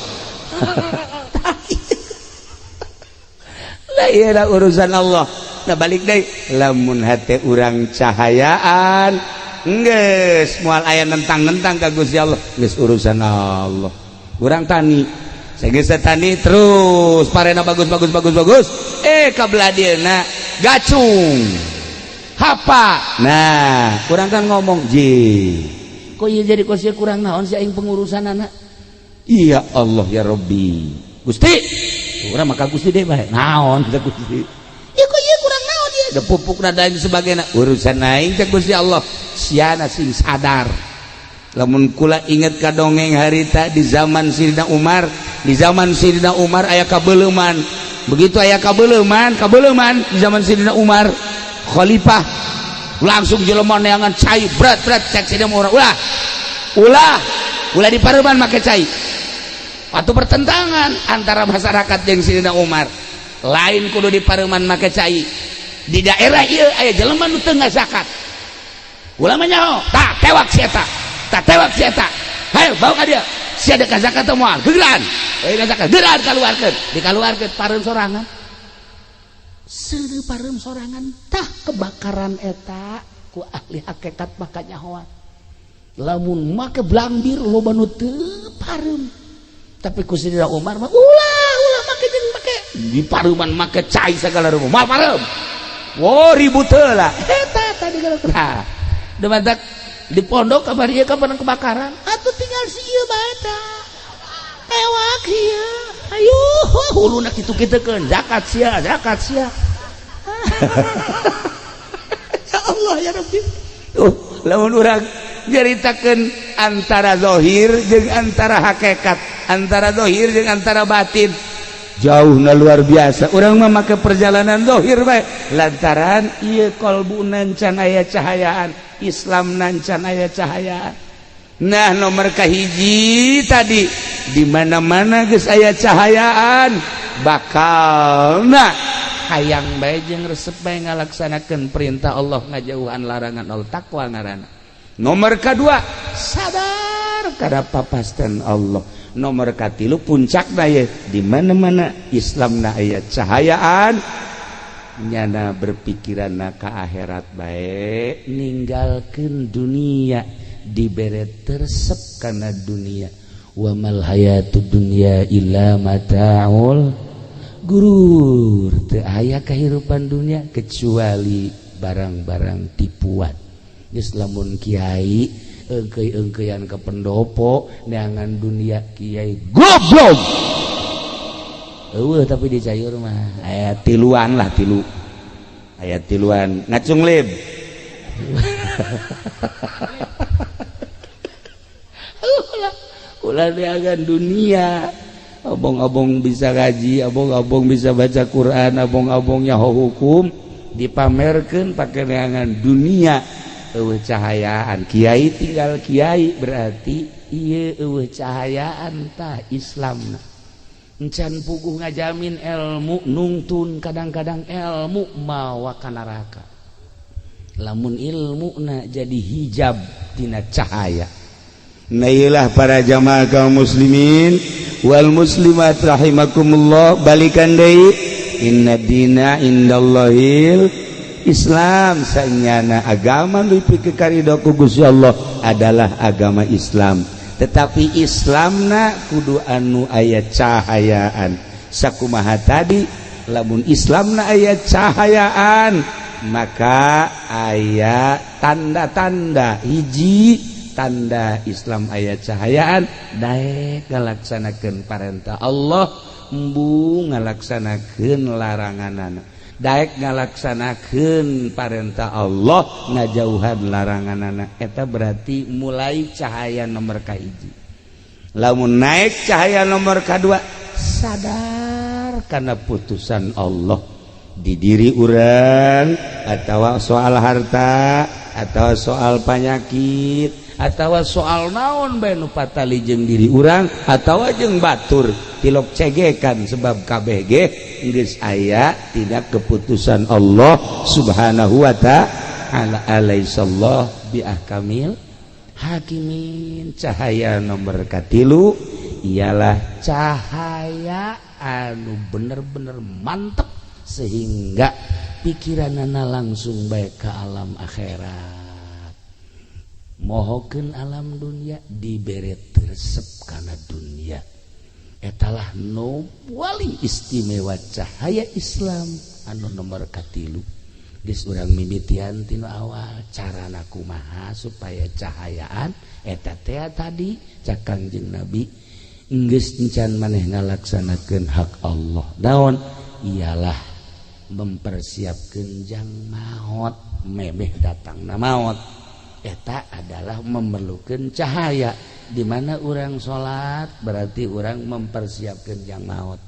A: lah ieu urusan Allah. Nah balik deh lamun hati urang cahayaan geus moal aya nentang-nentang ka Gusti Allah geus urusan Allah urang tani geus tani terus parena bagus kabladieuna gacung hapa nah urang kan ngomong ji kok ieu jadi kosia kurang naon si aing pengurusanana iya Allah ya Rabbi Gusti urang maka Gusti deui bae naon teh Gusti ya kok ieu kurang naon ieu da pupuk dan sebagainya urusan aing teh Gusti Allah siana sing sadar lamun kula inget ka dongeng harita di zaman Sayyidina Umar aya kabeuleman begitu aya kabeuleman di zaman Sayyidina Umar khalifah langsung jelema neangan cai berat cek Sayyidina Umar ulah dipareuman make cai waktu pertentangan antara masyarakat jeung Sayyidina Umar lain kudu dipareuman make cai di daerah ieu aya jelema nu teu zakat ulama nyaho tah tewak si eta hayo bawa ka dia sia ada zakat teh moal gegeran we zakat gegeran dikaluarkeun pareum sorangan seudeuh pareum sorangan tah kebakaran eta ku ahli hakikat maka nyahoan lamun make blambir loba nu teu pareum tapi ku Sayyidina Umar mah ulah make jeung make di pareuman make cai sagala rupa moal pareum wo ribut heula eta tadi gara demantak di pondok kabar ieu kapan kebakaran atuh tinggal si ieu bae tah ewak ieu ayo huluna kitu-kitukeun zakat sia ya Allah ya Rabbi lamun urang nyaritakeun antara zahir jeung antara hakikat antara zahir jeung antara batin jauh na luar biasa urang mah make perjalanan zahir bae lantaran ieu qalbuna can aya cahayaan Islam can aya cahayaan nah nomor kahiji tadi di mana-mana geus aya cahayaan bakalna hayang bae jeung resep bae ngalaksanakeun perintah Allah ngajauhan larangan Allah takwa ngaranna nomor kedua sadar kada papasten Allah nomor katilu puncakna ye di mana-mana Islamna aya cahayaan nyana berpikiranna ka akhirat bae ninggalkeun dunia dibere tersep kana dunia wa mal hayatud dunya illa mataul gurur teu aya kahirupan dunia kecuali barang-barang tipuan geus lamun kiai engkeuy-engkeuyan ke pendopo neangan dunia kiai goblok eueuh tapi di cayur mah aya tiluan aya tiluan ngacung lib ulah neangan dunia abong-abong bisa ngaji abong-abong bisa baca Quran abong-abong nyaho hukum dipamerkeun pake neangan dunia eueuh cahayaan kiai tinggal kiai berarti ieu eueuh cahayaan tah Islamna encan puguh ngajamin ilmu nungtun kadang-kadang ilmu mawa ka neraka lamun ilmu na jadi hijab tina cahaya. Nailah para jamaah kaum muslimin wal muslimat rahimakumullah, balikan deui inna dina indallahil Islam, saenyana agama nu pikeun karidho ku Gusti Allah adalah agama Islam. Tetapi Islamna kudu anu aya cahayaan. Sakumaha tadi, lamun Islamna aya cahayaan maka aya tanda-tanda. Hiji tanda Islam aya cahayaan, daek ngalaksanakeun parentah Allah, embu ngalaksanakeun laranganana. Daek ngalaksanakeun parentah Allah, ngajauhan laranganana. Eta berarti mulai cahaya nomor kahiji. Lamun naik cahaya nomor kadua, sadar karena putusan Allah di diri urang, atau soal harta, atau soal penyakit, atau soal naon bae nu patali jeung diri urang, atau jeung batur tilok cegekan sebab kabeh ge geus aya tina keputusan Allah Subhanahu wa ta'ala. Alaihissallah bi ahkamil hakimin. Cahaya nomor katilu ialah cahaya anu bener-bener mantep sehingga pikiranana langsung baik ke alam akhirat. Mohokeun alam dunia dibere resep kana dunia. Etalah nu paling istimewa cahaya Islam anu nomor katilu. Geus urang mimitian tina awal carana kumaha supaya cahayaan eta teh tadi cak Kangjeng Nabi geus encan maneh ngalaksanakeun hak Allah. Naon? Ialah mempersiapkeun jang maot, memeh datangna maot. Eta adalah memerlukan cahaya. Di mana orang sholat berarti orang mempersiapkan jang maot.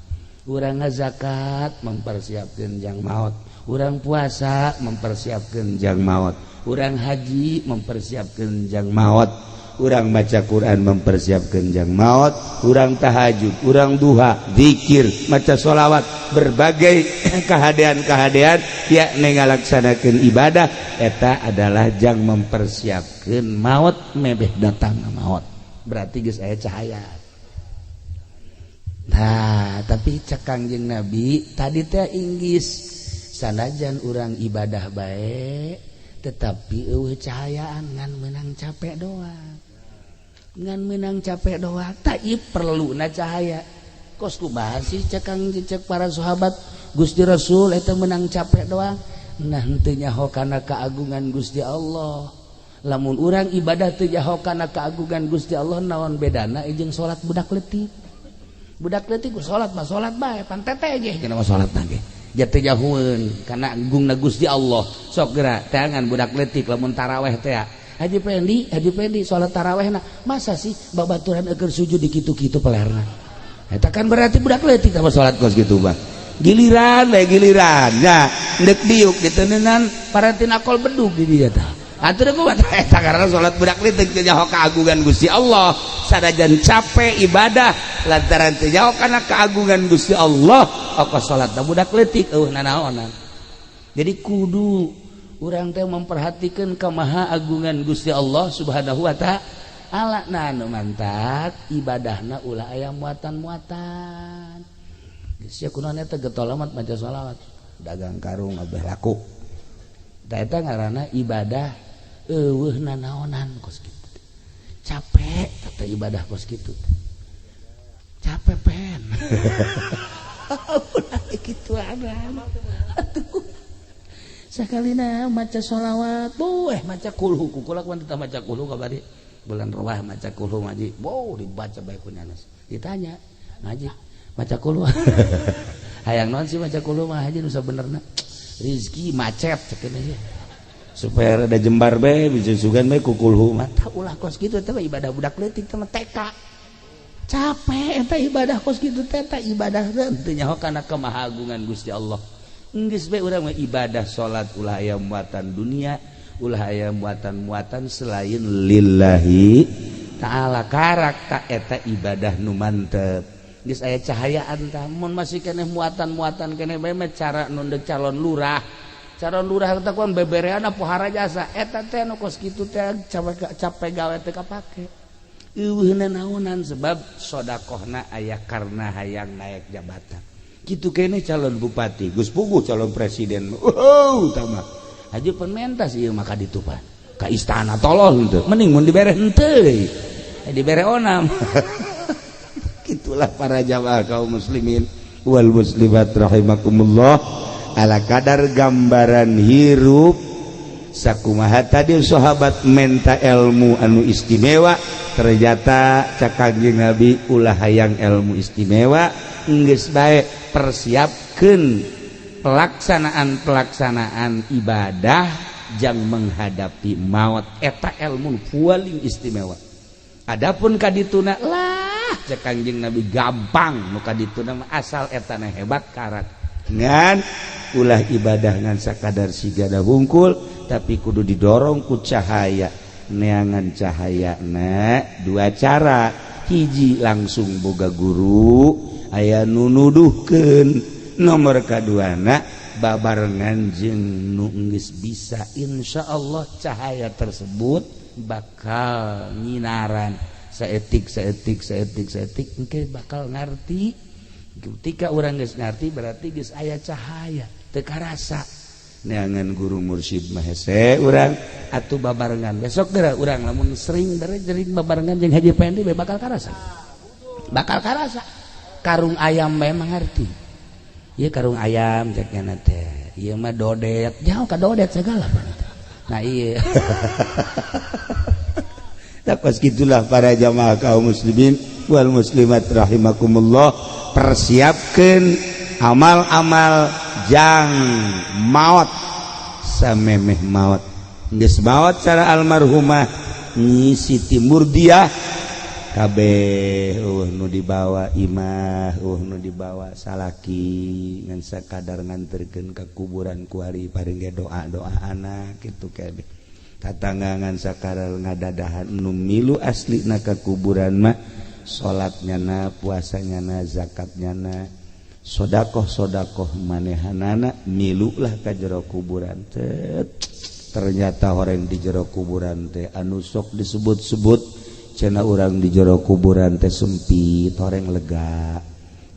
A: Orang ngazakat mempersiapkan jang maot. Orang puasa mempersiapkan jang maot. Orang haji mempersiapkan jang maot. Orang baca Quran mempersiapkan jang maot. Orang tahajud, orang duha, zikir, maca sholawat, berbagai kehadean-kehadean yakni ngalaksanakeun ibadah, eta adalah jang mempersiapkan maut, mebeh datang maut. Berarti geus aya cahaya. Nah, tapi cak Kangjeng Nabi tadi teh inggis sanajan urang ibadah bae tetapi eueuh cahayaan ngan menang capek doang. Ngan menang capek doang, tak perlu na cahaya. Kos kumaha sih cek para sahabat Gusti Rasul eta menang capek doang. Nah henteu nyaho kana keagungan Gusti Allah. Lamun urang ibadah teu nyaho kana keagungan Gusti Allah, naon bedana jeung salat budak leutik. Budak leutik salat mah salat bae, pan teteh ge cenah mah salatna ge. Ja teu nyahoeun kana agungna Gusti Allah. Sok geura tangan budak leutik lamun tarawih teh. Haji Pendi sholat tarawehna masa sih babaturan eker sujud di kitu-kitu pelerna. Eta kan berarti budak leutik sama sholat kos gitu bang. Giliran nya ndek diuk diteuneunnan parantina kol bedug di dieu tah. Atuh kumaha eta karena sholat budak leutik teu nyaho kaagungan Gusti Allah. Sadajan capek ibadah lantaran teu nyaho kana kaagungan Gusti Allah, ongkos sholatna budak leutik eueuh nanaonan. Jadi kudu urang teh memperhatikan kemaha agungan Gusti Allah Subhanahu wa ta'ala. Nah nu mantap ibadahna ulah aya muatan-muatan. Geus ya kunaon eta getol amat maca shalawat, dagang karung abeh laku. Da eta ngaranna ibadah eueuh nanaonan kos kitu. Capek eta ibadah kos kitu. Capek pen. Ulah kitu aran. Atuh sakalina maca sholawat, maca kulhu, kukulak wanita maca kulhu kabari bulan rawah maca kulhu ngaji, dibaca bae ku nanas. Ditanya, ngaji maca kulhu. Hayang naon sih maca kulhu mah haji nu sabenerna? Rizki macet cenah ya. Supaya rada jembar bae bisa sugan bae ku kulhu mah. Tah ulah kos kitu teh ibadah budak leutik teh TK. Capek eta ibadah kos kitu teh ibadah teu nyaho kana kemahagungan Gusti Allah. Geus bae urang mah ibadah salat ulah aya muatan dunia, ulah aya muatan-muatan selain lillahi ta'ala. Karak ta eta ibadah nu mantep. Geus aya cahayaan tah mun masih keneh muatan-muatan keneh bae mah cara nu deuk calon lurah. cara lurah teh kuan bebereana pohara jasa eta teh nu kos kitu teh capek gawe teh kapake eueuhna naonan sebab sodakohna aya karena hayang naik jabatan kitu kene calon bupati Gus Puguh calon presiden utama aju penmentas ieu maka ditupan ka istana tolol henteu mending mun dibere henteu dibere onam gitulah para jamaah kaum muslimin wal muslimat rahimakumullah ala kadar gambaran hirup sakumaha tadi sahabat menta ilmu anu istimewa ternyata cak Kangjeng Nabi ulah hayang ilmu istimewa geus bae persiapkeun pelaksanaan ibadah jang menghadapi maut eta ilmu paling istimewa adapun kadituna lah cak Kangjeng Nabi gampang nu kadituna asal etana hebat karat ngan ulah ibadah ngan sakadar sigana hungkul tapi kudu didorong ku cahaya neangan cahaya na dua cara hiji langsung boga guru aya nu nuduhkeun nomor kaduana babarengan jeung nu geus bisa insyaallah cahaya tersebut bakal nyinaran saetik engke bakal ngarti ketika orang geus ngarti berarti geus aya cahaya teu karasa neangan guru mursyid mah hese urang atuh babarengan besok geura urang lamun sering derejerit babarengan jeung Haji Pendi bakal karasa karung ayam memang ngarti ieu karung ayam cek nya teh ieu mah dodet jauh ka dodet segala nah ieu takos gitulah para jamaah kaum muslimin wal muslimat rahimakumullah persiapkan amal-amal jang maut samemeh maut geus maut cara almarhumah Nyi Siti Murdiah kabeh nu dibawa imah nu dibawa salaki ngan sakadar nganterkeun ka kuburan ku ari paring doa-doa anak kitu kabeh katanggangan sakadar ngadadahan nu milu aslina ka kuburan mah salatnya na puasanya na zakatnya na sodakoh manehanana milulah ka jero kuburan teh ternyata orang di jero kuburan teh anu sok disebut-sebut cenah urang di jero kuburan teh sempit horeng lega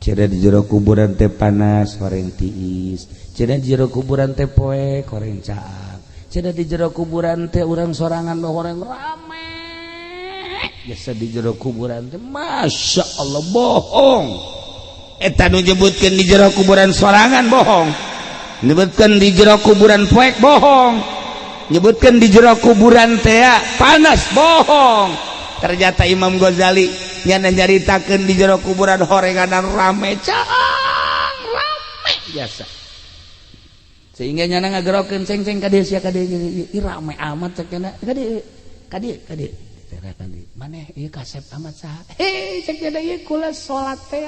A: cenah di jero kuburan teh panas horeng tiis cenah di jero kuburan teh poek horeng caang cenah di jero kuburan teh urang sorangan horeng rame biasa di jero kuburan teh masya Allah bohong eta nu nyebutkeun di jero kuburan sorangan bohong nyebutkeun di jero kuburan poek bohong nyebutkeun di jero kuburan teh panas bohong ternyata Imam Ghazali nyana nyaritakeun di jero kuburan horenganan rame caang rame biasa sehingga nyana ngagerokeun ceng-ceng ka dieu sia ka dieu rame amat cek cenah ka dieu maneh ieu kasep amat saha cek cenah ieu kula salat teh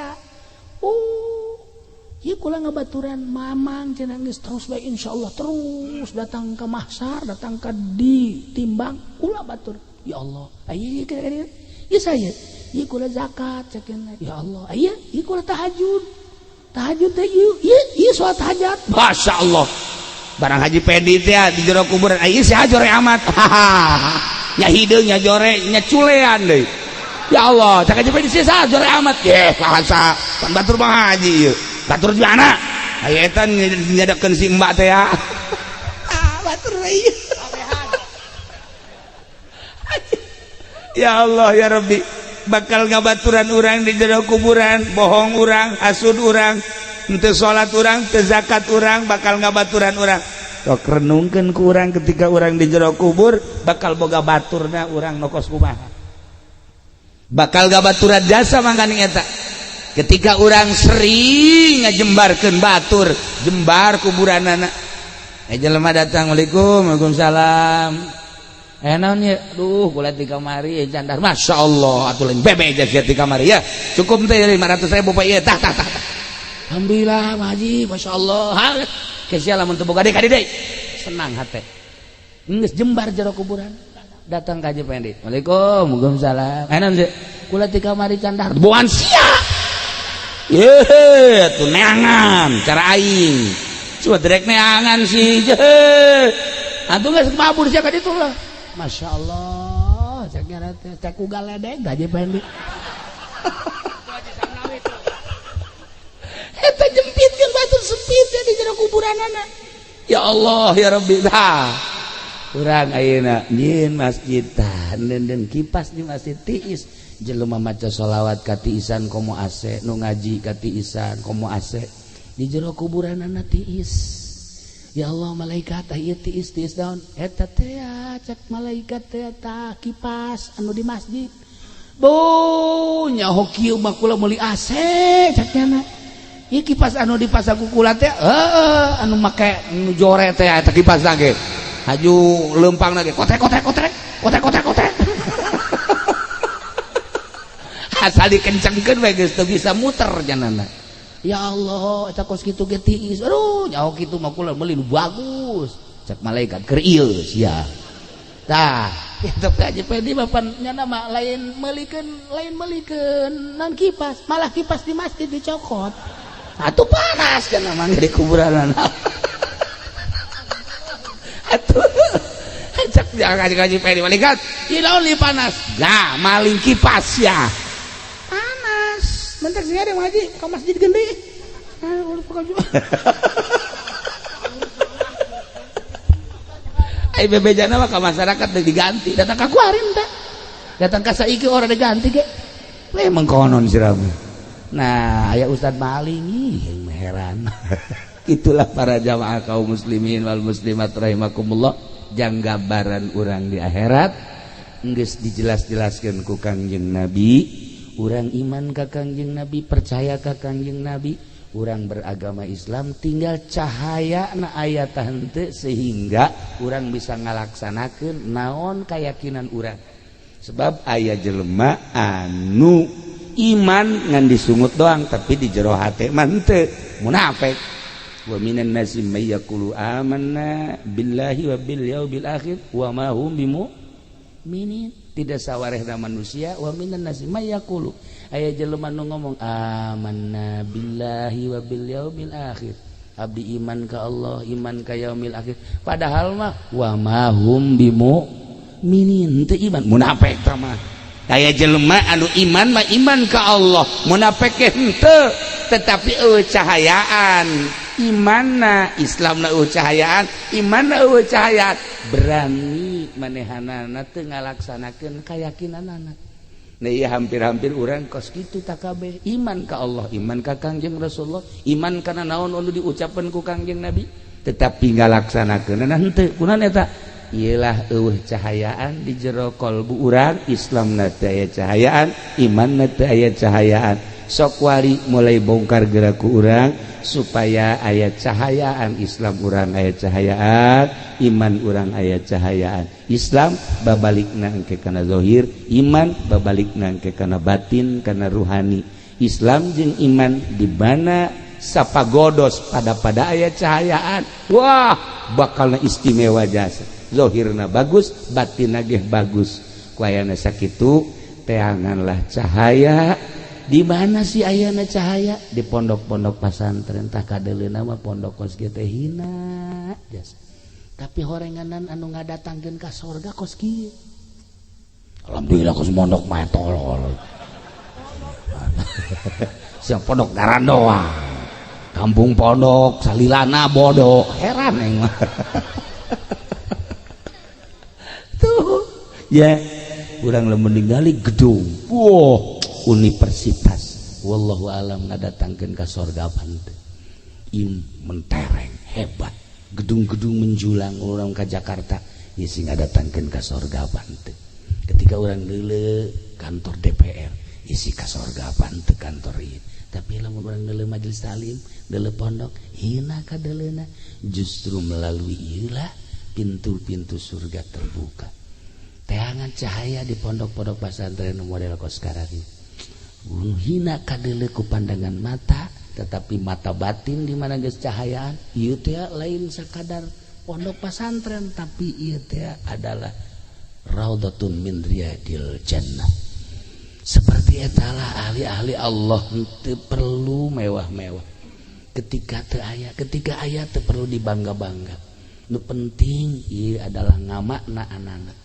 A: ieu kula ngabaturan mamang cenah geus terus bae insyaallah terus datang ke mahsyar datang ka ditimbang kula batur ya Allah ieu saya ieu kula zakat cek cenah ya Allah ieu kula tahajud teh ieu salat hajat masyaallah barang Haji Pendi teh di jero kuburan ieu si hajore amat nya hideung nya jore nya culean deui ya Allah cak Haji Pendi sia jore amat ye bahasa pan batur mah haji ieu batur di mana aya eta nyadakeun si mbak teh ya batur ieu ya Allah ya Rabbi bakal ngabaturan urang di jero kuburan bohong urang hasud urang henteu salat urang teu zakat urang bakal ngabaturan urang sok renungkeun ku urang ketika urang di jero kubur bakal boga baturna urang nokos kumaha bakal ngabaturan jasa mangkaning eta ketika urang sering ngajembarkeun batur jembar kuburanana jelema datang Waalaikumsalam naon ye duh kulit di kamari jandar masyaallah atuh lain bebe aja di kamari ya cukup teh 500.000 Pak ieu tah alhamdulillah Haji masyaallah kesia lamun teu boga deui senang hate geus jembar jero kuburan datang ka Haji Pendi Waalaikumsalam naon sih kulit di kamari jandar boan sia ye atuh neangan cara aing cuma direk neangan sih atuh geus mabur sia ka ditu lah Masya Allah cek ugal ledeg gaji pendek eta jempitkeun batur sempitnya di jero kuburanana ya Allah ya Rabbi urang ayeuna nyieun masjid tah neun kipas di masjid tiis jelema maca sholawat ka tiisan komo AC nu ngaji ka tiisan komo AC di jero kuburanana tiis ya Allah malaikat ieu tiis daun eta teh cek malaikat teh tah kipas anu di masjid bo nyaho kieu mah kula meuli AC cek nya ieu kipas anu dipasang ku kula teh anu make nu jore teh eta kipas ge haju lempang lagi kotek asal dikencengkeun we geus teu bisa muter janana ya Allah eta kos kitu ge tiis aduh nyaho kitu mah kula meuli nu bagus cek malaikat keur ieu sia tah kitu kaji pedi bapan nyana mah lain meulikeun non kipas malah kipas di masjid dicokot atuh panas cenah mah di kuburanana atuh cek jangan kaji pedi malaikat ieu naon li panas nah maling kipas ya panas mentek sing ada ngaji ka masjid gede ai bebejana mah ka masyarakat deuk diganti datang ka kuarin teh datang ka saiki ora diganti ge memang konon sirama nah aya ustad maling ih heran itulah para jamaah kaum muslimin wal muslimat rahimakumullah janggabaran urang di akhirat geus dijelas-jelaskeun ku Kangjeng Nabi urang iman ka Kangjeng Nabi percaya ka Kangjeng Nabi urang beragama Islam tinggal cahaya na aya tah henteu sehingga urang bisa ngalaksanakeun naon keyakinan urang sebab aya jelema anu iman ngan disungut doang tapi di jero hate mah henteu munafik wa minan nasi may yaqulu amanna billahi wa bil yaumil akhir wa ma hum bimu'minin tidak sawarehna manusia wa minan nasi may yaqulu aya jelema nu ngomong amanna billahi wa bil yaumil akhir abdi iman ka Allah iman ka yaumil akhir padahal mah wa ma hum bimu'minin teu iman munafik tah mah aya jelema anu iman mah iman ka Allah munafik henteu tetapi eueuh cahayaan imanna Islamna eueuh cahayaan imanna eueuh cahayaan berani manehanana teu ngalaksanakeun kayakinanana nah ieu hampir-hampir urang kos kitu tak kabeh iman ka Allah iman ka Kangjeng Rasulullah iman kana naon anu diucapkeun ku Kangjeng Nabi tetapi ngalaksanakeunna henteu kunaon eta ialah eueuh cahayaan di jero kalbu urang Islamna teu aya cahayaan imanna teu aya cahayaan sok wari mulai bongkar geraku urang supaya aya cahayaan Islam urang aya cahayaan iman urang aya cahayaan Islam babalikna engke kana zahir iman babalikna engke kana batin kana ruhani Islam jeung iman di mana sapagodos pada aya cahayaan wah bakalna istimewa jasa zahirna bagus batinna ge bagus ku ayana sakitu teanganlah cahaya di mana sih ayana cahaya di pondok-pondok pesantren tah kadeleuna mah pondok kos teh hina jasa tapi horenganan anu ngadatangkeun ka surga kos kieu alhamdulillah kos pondok mah tolol siang pondok ngaran doang kampung pondok salilana bodoh heran eng mah tuh ya urang lamun ningali gedung wow universitas wallahu alam ngadatangkeun ka sorga panteu mentereng hebat gedung-gedung menjulang urang ka Jakarta ieu sing ngadatangkeun ka sorga panteu ketika urang deuleu kantor DPR isi ka sorga panteu kantor ieu tapi lamun urang deuleu majelis taklim deuleu pondok hina ka deuleuna justru melalui ieu lah pintu-pintu surga terbuka teangan cahaya di pondok-pondok pesantren model kos sekarang hina kadele ku pandangan mata tetapi mata batin di mana geus cahayaan ieu teh lain sakadar pondok pesantren tapi ieu teh adalah raudhatun min riyadil jannah seperti etalah ahli-ahli Allah teu perlu mewah-mewah ketika ayat perlu dibangga-bangga. Nu penting ieu adalah ngamakna anak-anak.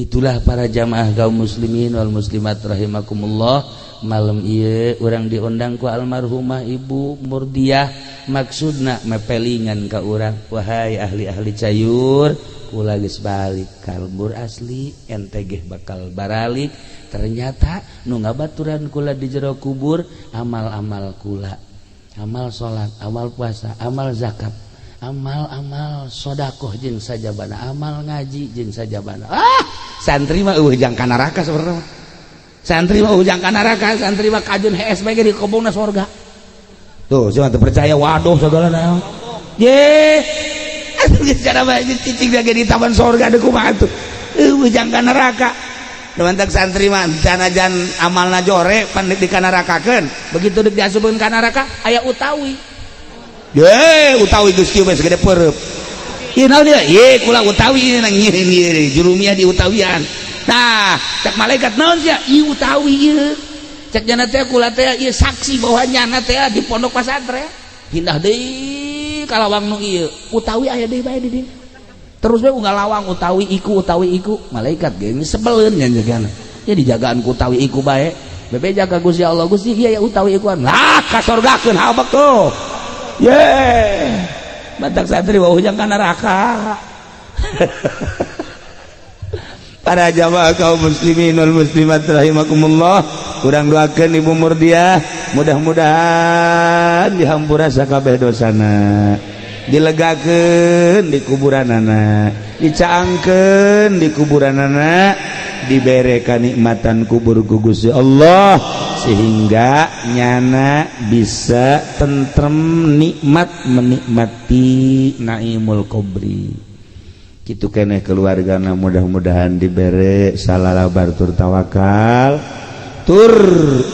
A: Itulah para jamaah kaum muslimin wal muslimat rahimakumullah, malam ieu urang diundang ku almarhumah Ibu Murdiah, maksudna mepelingan ka urang, wahai ahli-ahli cayur, kula geus balik kalbur asli, ente ge bakal baralik. Ternyata nu ngabaturan kula di jero kubur amal-amal kula, amal salat, amal puasa, amal zakat, amal-amal sodakoh jeung sajabana, amal ngaji jeung sajabana. Santri mah ujang ka neraka sebenarnya. Santri mah ujang ka neraka, santri mah kajun HSB ge di kobongna surga. Tuh, siapa teu percaya waduh segala naon. Ye. Geus cara bae cicing ge di taman surga deuk kumaha tuh. Ujang ka neraka. Demantak santri mah janajan amalna jore pan di ka nerakakeun. Begitu deuk diasupkeun ka neraka aya utawi. Ye, utawi geus kieu geus gede peureup. Ieu naon dia? Ye, kula utawi nang ieu jurumiah di utawian. Nah, cek malaikat naon sia? Ieu utawi ieu. Cek jana teh kula teh ieu saksi bahwa nyana teh di pondok pesantren. Hindah deui ka lawang nu ieu. Utawi aya deui bae di dieu. Terus bae unggal lawang utawi iku. Malaikat ge sebeleun nya jagana. Ya dijagaan ku utawi iku bae. Bebe jaga Gusti Allah, Gusti ieu ya utawi ikuan. Lah ka surgakeun habek tuh. Ye. Batak santri wah ujang ka neraka. Para jamaah kaum muslimin wal muslimat rahimakumullah, urang doakeun Ibu Murdiah mudah-mudahan dihampura sakabeh dosana, dilegakeun di kuburanana, dicaangkeun di kuburanana, dibere kanikmatan kubur ku Gusti Allah sehingga nyana bisa tentrem nikmat menikmati naimul kubri. Kitu keneh keluargana mudah-mudahan dibere salalabar tur tawakal, tur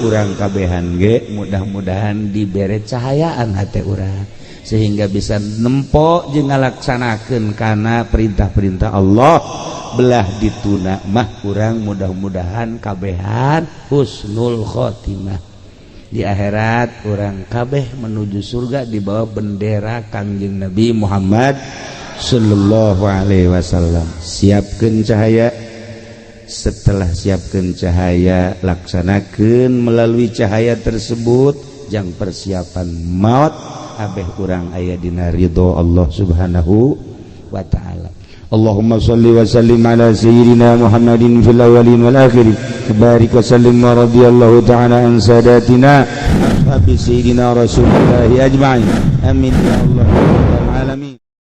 A: urang kabehan ge mudah-mudahan dibere cahayaan hate urang sehingga bisa nempo jeung ngalaksanakeun kana perintah-perintah Allah. Belah dituna mah urang mudah-mudahan kabehan husnul khotimah. Di akhirat urang kabeh menuju surga di bawah bendera Kangjeng Nabi Muhammad sallallahu alaihi wasallam. Siapkeun cahaya, setelah siapkeun cahaya laksanakeun melalui cahaya tersebut jang persiapan maut abeh urang aya dina ridho Allah subhanahu wa ta'ala. Allahumma salli wa sallim ala sayyidina Muhammadin fil awwalin wal akhirin, barik wa sallim wa radiyallahu ta'ala an sadatina ashabi sayyidina Rasulullah ajma'in. Amin ya Allah.